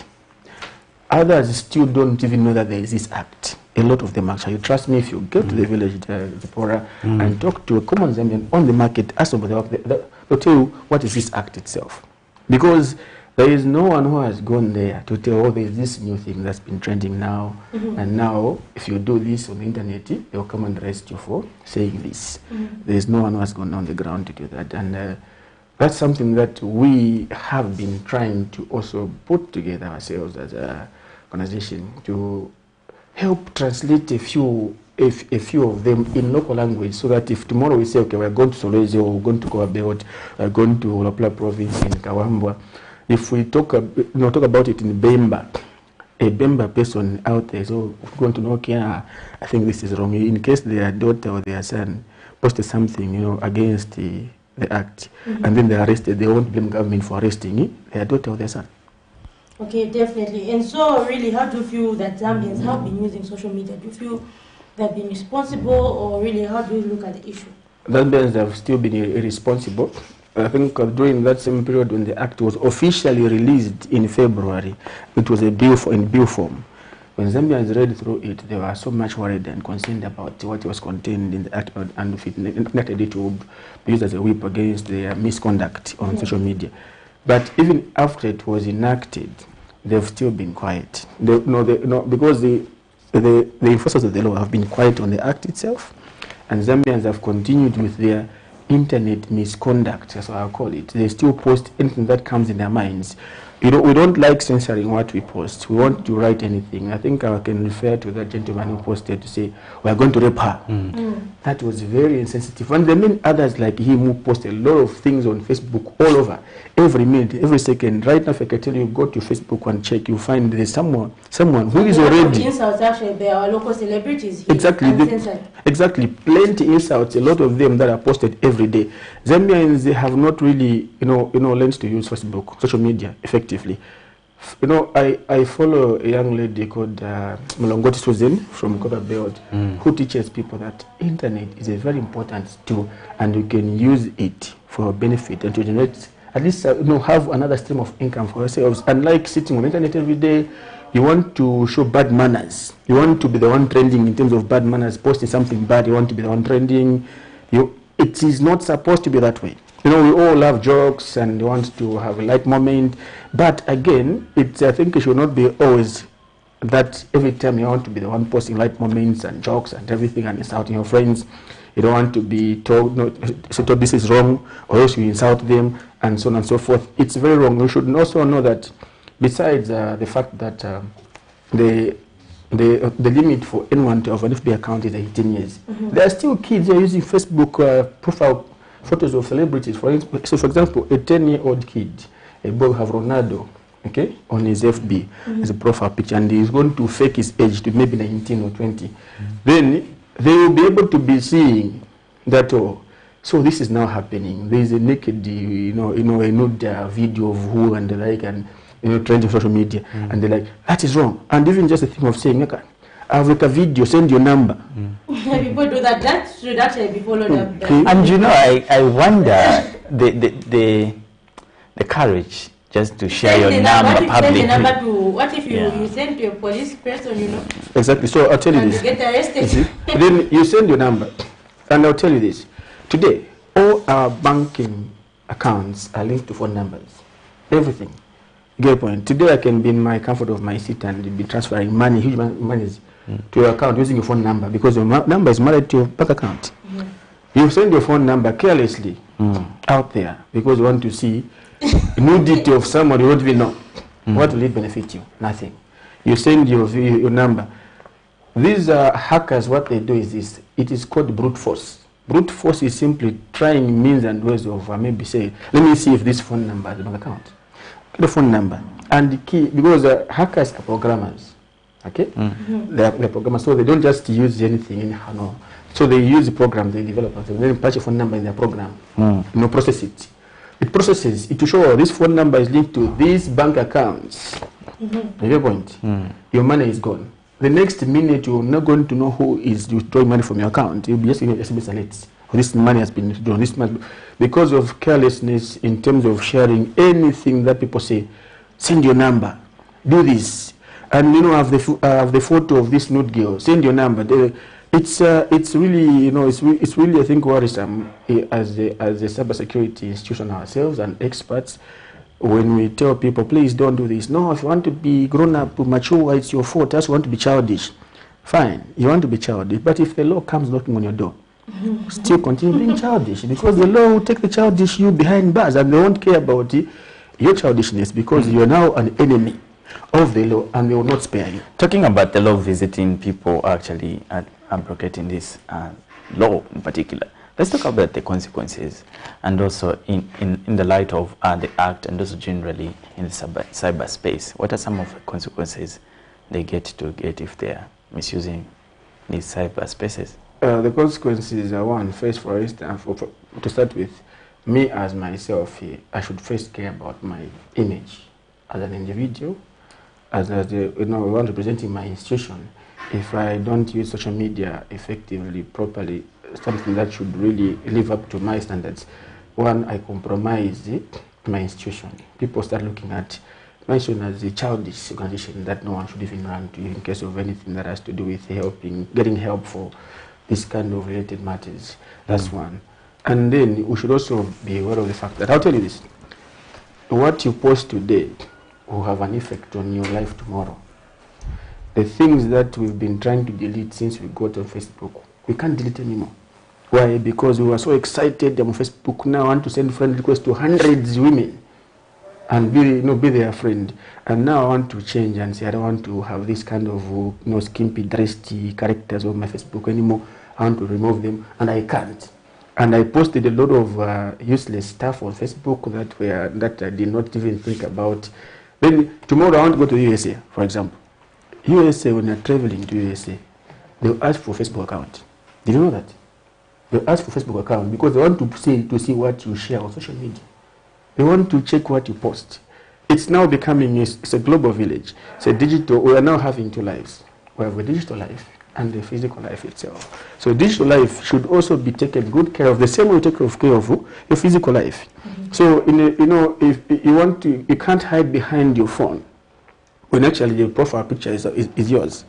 Others still don't even know that there is this act. A lot of them actually. Trust me, if you go to the village, Zipporah, and talk to a common Zambian on the market, ask them about they'll tell you what is this act itself. Because there is no one who has gone there to tell, oh, there's this new thing that's been trending now, and now if you do this on the internet, they'll come and arrest you for saying this. There's no one who has gone on the ground to do that, and that's something that we have been trying to also put together ourselves as an organization to help translate a few of them in local language, so that if tomorrow we say, okay, we're going to Solwezi, or we're going to Kowabelt, we're going to Lapula province in Kawambwa, if we talk about it in Bemba, a Bemba person out there, so we're going to know, okay, I think this is wrong. In case their daughter or their son posted something, against the act, and then they're arrested, they won't blame government for arresting their daughter or their son. Okay, definitely. And so, really, how do you feel that Zambians have been using social media? Do you feel they've been responsible, or really, how do you look at the issue? Zambians have still been irresponsible. I think during that same period when the act was officially released in February, it was a bill in bill form. When Zambians read through it, they were so much worried and concerned about what was contained in the act, and if it netted it to be used as a whip against their misconduct on social media. But even after it was enacted, they've still been quiet. Because the enforcers of the law have been quiet on the act itself, and Zambians have continued with their internet misconduct, that's what I call it. They still post anything that comes in their minds. We don't like censoring what we post. We want to write anything. I think I can refer to that gentleman who posted to say, we are going to rape her. That was very insensitive. And there are many others like him who post a lot of things on Facebook all over, every minute, every second. Right now, if I can tell you, go to Facebook and check, you find there's someone who is already... Insults, actually, there are local celebrities here. Exactly. Plenty insults, a lot of them that are posted every day. Zambians, they have not really, learned to use Facebook, social media, effectively. I follow a young lady called Mlongoti Susan from Cover Belt, who teaches people that internet is a very important tool, and you can use it for benefit and to generate, at least have another stream of income for yourselves. Unlike sitting on the internet every day, you want to show bad manners. You want to be the one trending in terms of bad manners, posting something bad. You want to be the one trending. It is not supposed to be that way. We all love jokes and want to have a light moment, but again, I think it should not be always that every time you want to be the one posting light moments and jokes and everything and insulting your friends. You don't want to be told, this is wrong, or else you insult them, and so on and so forth. It's very wrong. You should also know that besides the fact that the limit for anyone to have an FB account is 18 years, there are still kids who are using Facebook profile photos of celebrities. For example, a 10-year-old kid, a boy will have Ronaldo, on his FB as a profile picture, and he's going to fake his age to maybe 19 or 20. Then they will be able to be seeing that, so this is now happening. There is a naked, a nude video of who and the like, and trending social media, and they're like, that is wrong. And even just the thing of saying, I have a video, send your number. People do that. That should actually be followed up. And I wonder the courage just to share your number publicly. What if you send to a police person, Exactly. So I'll tell you this. And you get arrested. Then you send your number, and I'll tell you this. Today, all our banking accounts are linked to phone numbers. Everything. Get a point. Today I can be in my comfort of my seat and be transferring money, huge monies, to your account using your phone number, because your number is married to your bank account. You send your phone number carelessly out there because you want to see nudity of someone you don't even know. What will it benefit you? Nothing. You send your number. These hackers, what they do is this. It is called brute force. Brute force is simply trying means and ways of maybe say, let me see if this phone number has a bank account. The phone number and the key, because hackers are programmers, they're programmers, so they don't just use anything anyhow. No. So they use the program they develop, and then patch a phone number in their program, process it. It processes it to show this phone number is linked to these bank accounts. Your point, your money is gone. The next minute you're not going to know who is withdrawing money from your account. You'll be just in your SMS alerts. This money has been withdrawn. This money, because of carelessness in terms of sharing anything that people say, send your number, do this, and have the photo of this nude girl. Send your number. It's really it's really I think worrisome as a cybersecurity institution ourselves and experts when we tell people, please don't do this. No, if you want to be grown up, mature, it's your fault. Just want to be childish. Fine, you want to be childish, but if the law comes knocking on your door, still continue being childish, because the law will take the childish you behind bars and they won't care about your childishness, because you're now an enemy of the law and they will not spare you. Talking about the law visiting people actually abrogating this law in particular, let's talk about the consequences, and also in the light of the act, and also generally in the cyberspace. What are some of the consequences they get if they are misusing these cyberspaces? The consequences are one. First, for instance, to start with, me as myself, I should first care about my image as an individual, as one representing my institution. If I don't use social media effectively, properly, something that should really live up to my standards, one, I compromise my institution. People start looking at mentioned as a childish organization that no one should even run to in case of anything that has to do with getting help for this kind of related matters. That's one. And then we should also be aware of the fact that, I'll tell you this, what you post today will have an effect on your life tomorrow. The things that we've been trying to delete since we got on Facebook, we can't delete anymore. Why? Because we were so excited on Facebook now, I want to send friend requests to hundreds of women and be their friend. And now I want to change and say I don't want to have this kind of skimpy dressed characters on my Facebook anymore. I want to remove them, and I can't. And I posted a lot of useless stuff on Facebook that I did not even think about. Then tomorrow I want to go to USA, for example. USA, when you're traveling to USA, they'll ask for Facebook account. Did you know that? They'll ask for Facebook account because they want to see what you share on social media. They want to check what you post. It's now becoming, it's a global village. It's a digital, we are now having two lives. We have a digital life and the physical life itself. So digital life should also be taken good care of, the same way you take care of your physical life. So, if you want to, you can't hide behind your phone when actually the profile picture is yours.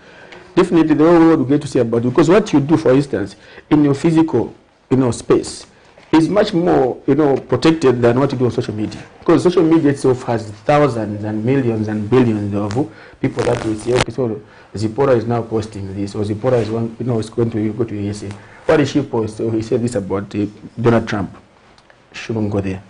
Definitely the whole world will get to see about it, because what you do, for instance, in your physical, space is much more, protected than what you do on social media. Because social media itself has thousands and millions and billions of people that will see, okay, so Zipporah is now posting this, or Zipporah is is going to go to USA. What did she post? So he said this about Donald Trump. Shouldn't go there.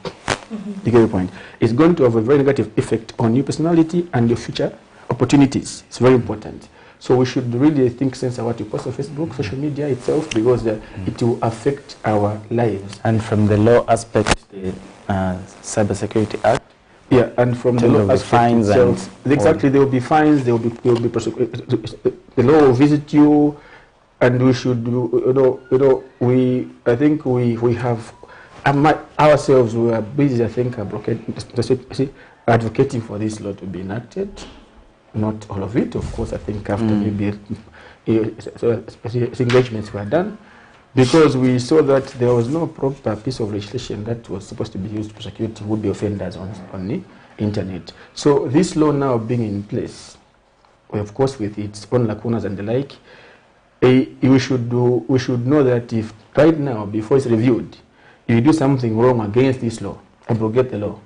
You get the point. It's going to have a very negative effect on your personality and your future opportunities. It's very important. So we should really think sense of what you post on Facebook, social media itself, because it will affect our lives. And from the law aspect, the Cybersecurity Act. Yeah, and from the law aspect fines itself, exactly, there will be fines. There will be the law will visit you, and we should I think we have ourselves. We are busy, I think, advocating for this law to be enacted. Not all of it, of course. I think after maybe engagements were done, because we saw that there was no proper piece of legislation that was supposed to be used to prosecute would-be offenders on the internet. So this law now being in place, of course, with its own lacunas and the like, we should know that if right now, before it's reviewed, if you do something wrong against this law, abrogate the law,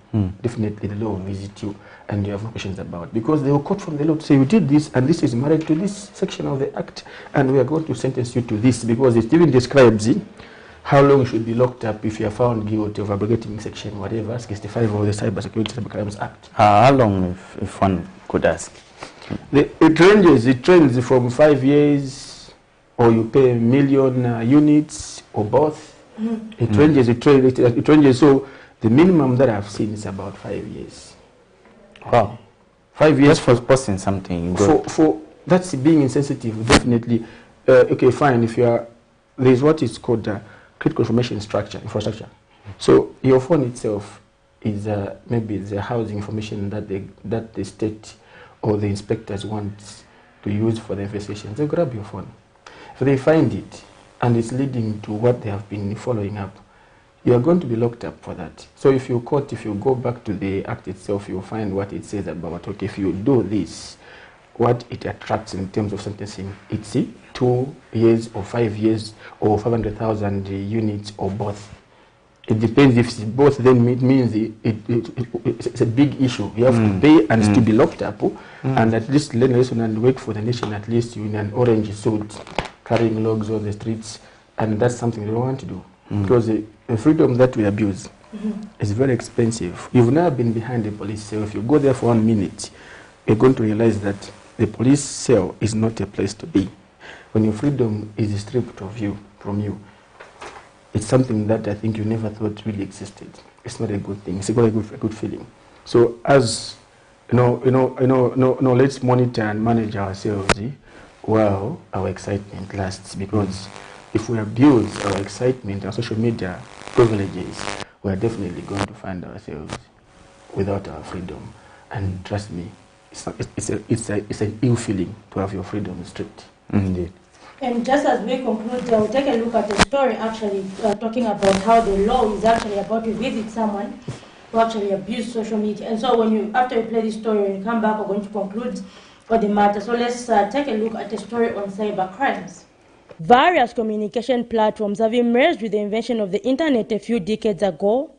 definitely the law will visit you, and you have no questions about, because they will quote from the law to say you did this, and this is married to this section of the act, and we are going to sentence you to this, because it even describes how long you should be locked up if you are found guilty of abrogating section whatever 65 of the Cybersecurity Crimes Act. How long, if one could ask? It ranges from 5 years, or you pay 1 million units, or both. It ranges. So the minimum that I've seen is about 5 years. Wow. 5 years just for posting something. For that's being insensitive, definitely. Okay, fine. If you are, there's what is called critical information infrastructure. So your phone itself is maybe the housing information that the state or the inspectors want to use for the investigations. They grab your phone. If they find it and it's leading to what they have been following up, you are going to be locked up for that. So if you go back to the act itself, you'll find what it says about, okay, if you do this, what it attracts in terms of sentencing. It's 2 years or 5 years or 500,000 units or both. It depends. If it's both, then it means it's a big issue. You have to pay and still be locked up, and at least learn a lesson and work for the nation, at least in an orange suit, carrying logs on the streets, and that's something we don't want to do. Because the freedom that we abuse is very expensive. You've never been behind the police cell. If you go there for 1 minute, you're going to realize that the police cell is not a place to be. When your freedom is stripped from you, it's something that I think you never thought really existed. It's not a good thing. It's not a good feeling. So as let's monitor and manage ourselves while our excitement lasts, because if we abuse our excitement and social media privileges, we are definitely going to find ourselves without our freedom. And trust me, it's an ill feeling to have your freedom stripped. Indeed. And just as we conclude, we'll take a look at the story actually talking about how the law is actually about to visit someone who actually abuse social media. And so after you play this story, when you come back, we're going to conclude on the matter. So let's take a look at the story on cyber crimes. Various communication platforms have emerged with the invention of the internet a few decades ago,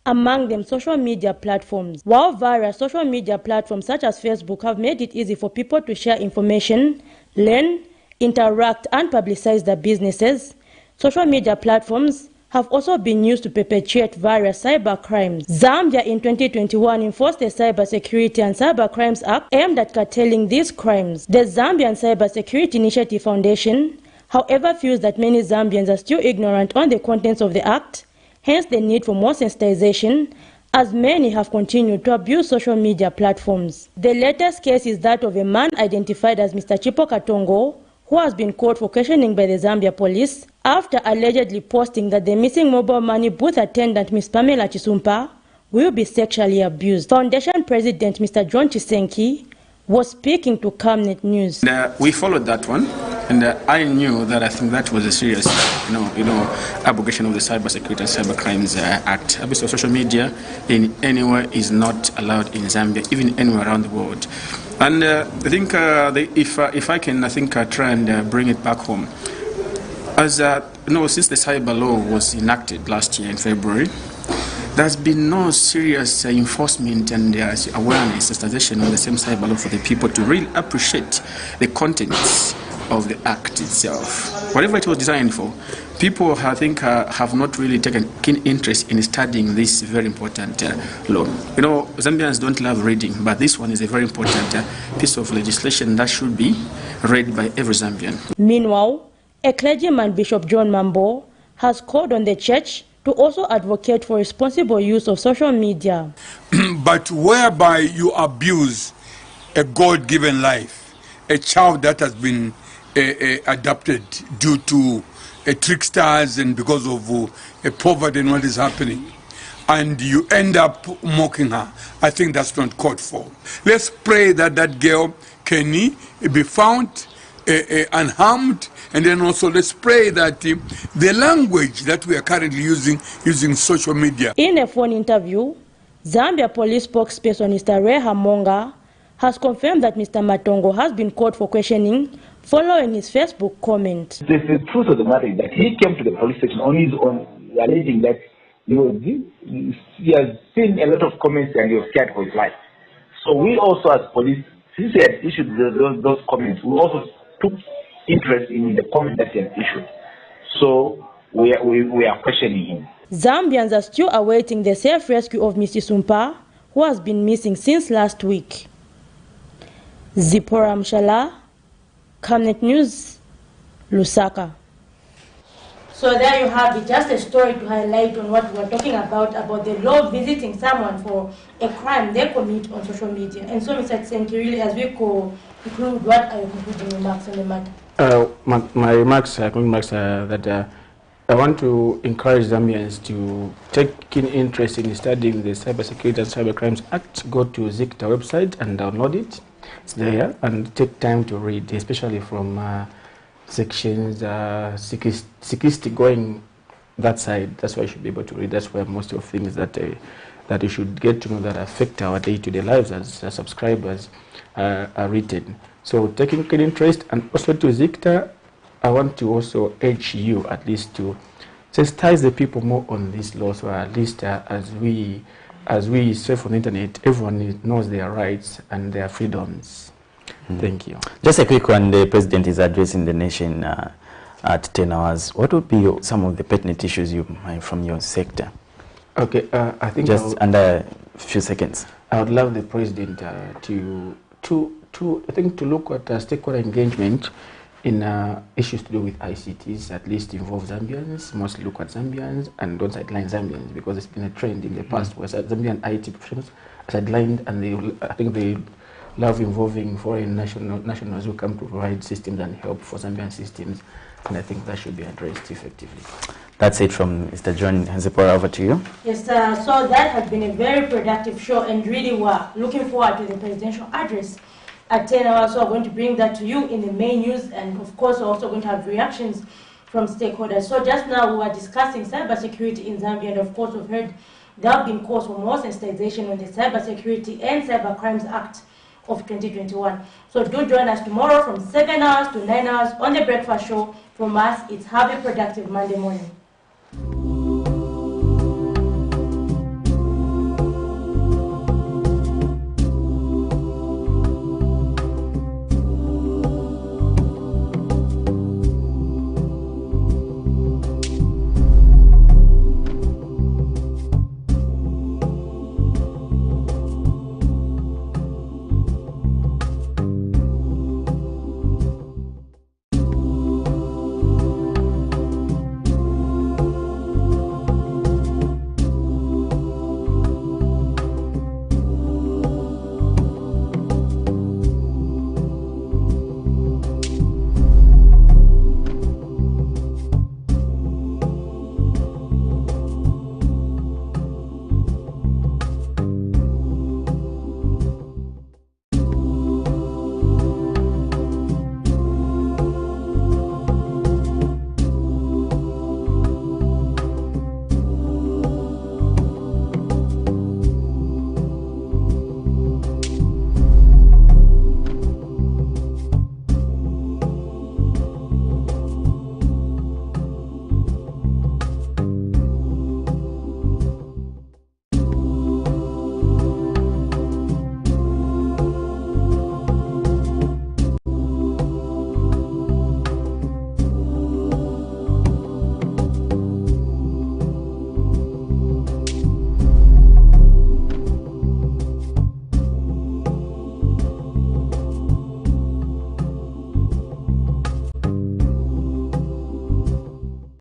among them social media platforms. While various social media platforms such as Facebook have made it easy for people to share information, learn, interact, and publicize their businesses, social media platforms have also been used to perpetuate various cyber crimes. Zambia in 2021 enforced the Cyber Security and Cyber Crimes Act aimed at curtailing these crimes. The Zambian Cyber Security Initiative Foundation, however, feels that many Zambians are still ignorant on the contents of the act, hence the need for more sensitization, as many have continued to abuse social media platforms. The latest case is that of a man identified as Mr. Chipo Katongo, who has been caught for questioning by the Zambia police after allegedly posting that the missing mobile money booth attendant Ms. Pamela Chisumpa will be sexually abused. Foundation President Mr. John Chisenki was speaking to Camnet News. We followed that one, and I knew that I think that was a serious, abrogation of the Cyber Security and Cyber Crimes Act. Abuse of social media in anywhere is not allowed in Zambia, even anywhere around the world. And I think if I can, try and bring it back home. As since the cyber law was enacted last year in February, there's been no serious enforcement and awareness, sensitization on the same cyber law for the people to really appreciate the contents of the act itself. Whatever it was designed for, people, have not really taken keen interest in studying this very important law. Zambians don't love reading, but this one is a very important piece of legislation that should be read by every Zambian. Meanwhile, a clergyman, Bishop John Mambo, has called on the church to also advocate for responsible use of social media. But whereby you abuse a God-given life, a child that has been adopted due to tricksters and because of poverty and what is happening, and you end up mocking her, I think that's not called for. Let's pray that that girl, Kenny, be found unharmed, and then also let's pray that the language that we are currently using social media. In a phone interview, Zambia police spokesperson Mr. Ray Hamonga has confirmed that Mr. Matongo has been caught for questioning following his Facebook comment. The truth of the matter is that he came to the police station on his own, alleging that he has seen a lot of comments and he was scared for his life. So we also, as police, since he had issued those comments, we also took interest in the comment that he had issued. So we are questioning him. Zambians are still awaiting the safe rescue of Mr. Sumpa, who has been missing since last week. Zipporah Mshala, Camnet News, Lusaka. So there you have it, just a story to highlight on what we're talking about the law visiting someone for a crime they commit on social media. And so, Mr. Tsenkirili, as we conclude, what are your concluding remarks on the matter? My remarks are that I want to encourage Zambians to take keen interest in studying the Cyber Security and Cyber Crimes Act. Go to ZICTA website and download it. It's there, and take time to read, especially from sections 60 going that side. That's why you should be able to read. That's where most of things that you should get to know that affect our day-to-day lives as subscribers are written. So taking keen interest, and also to ZICTA, I want to also urge you at least to sensitize the people more on this law, so at least as we surf on the internet, everyone knows their rights and their freedoms. Thank you. Just a quick one. The President is addressing the nation at 10 hours. What would be some of the pertinent issues you might from your sector? Okay, I think just under a few seconds. I would love the President to look at stakeholder engagement in issues to do with ICTs, at least involve Zambians, mostly look at Zambians and don't sideline Zambians, because it's been a trend in the past where Zambian IT professionals are sidelined, and I think they love involving foreign nationals who come to provide systems and help for Zambian systems, and I think that should be addressed effectively. That's it from Mr. John Zipporah. Over to you. Yes, so that has been a very productive show, and really we're looking forward to the presidential address at 10 hours. So we're going to bring that to you in the main news, and of course we're also going to have reactions from stakeholders. So just now we were discussing cybersecurity in Zambia, and of course we've heard there have been calls for more sensitization on the Cybersecurity and Cyber Crimes Act of 2021. So do join us tomorrow from 7 hours to 9 hours on the Breakfast Show. From us, it's have a productive Monday morning.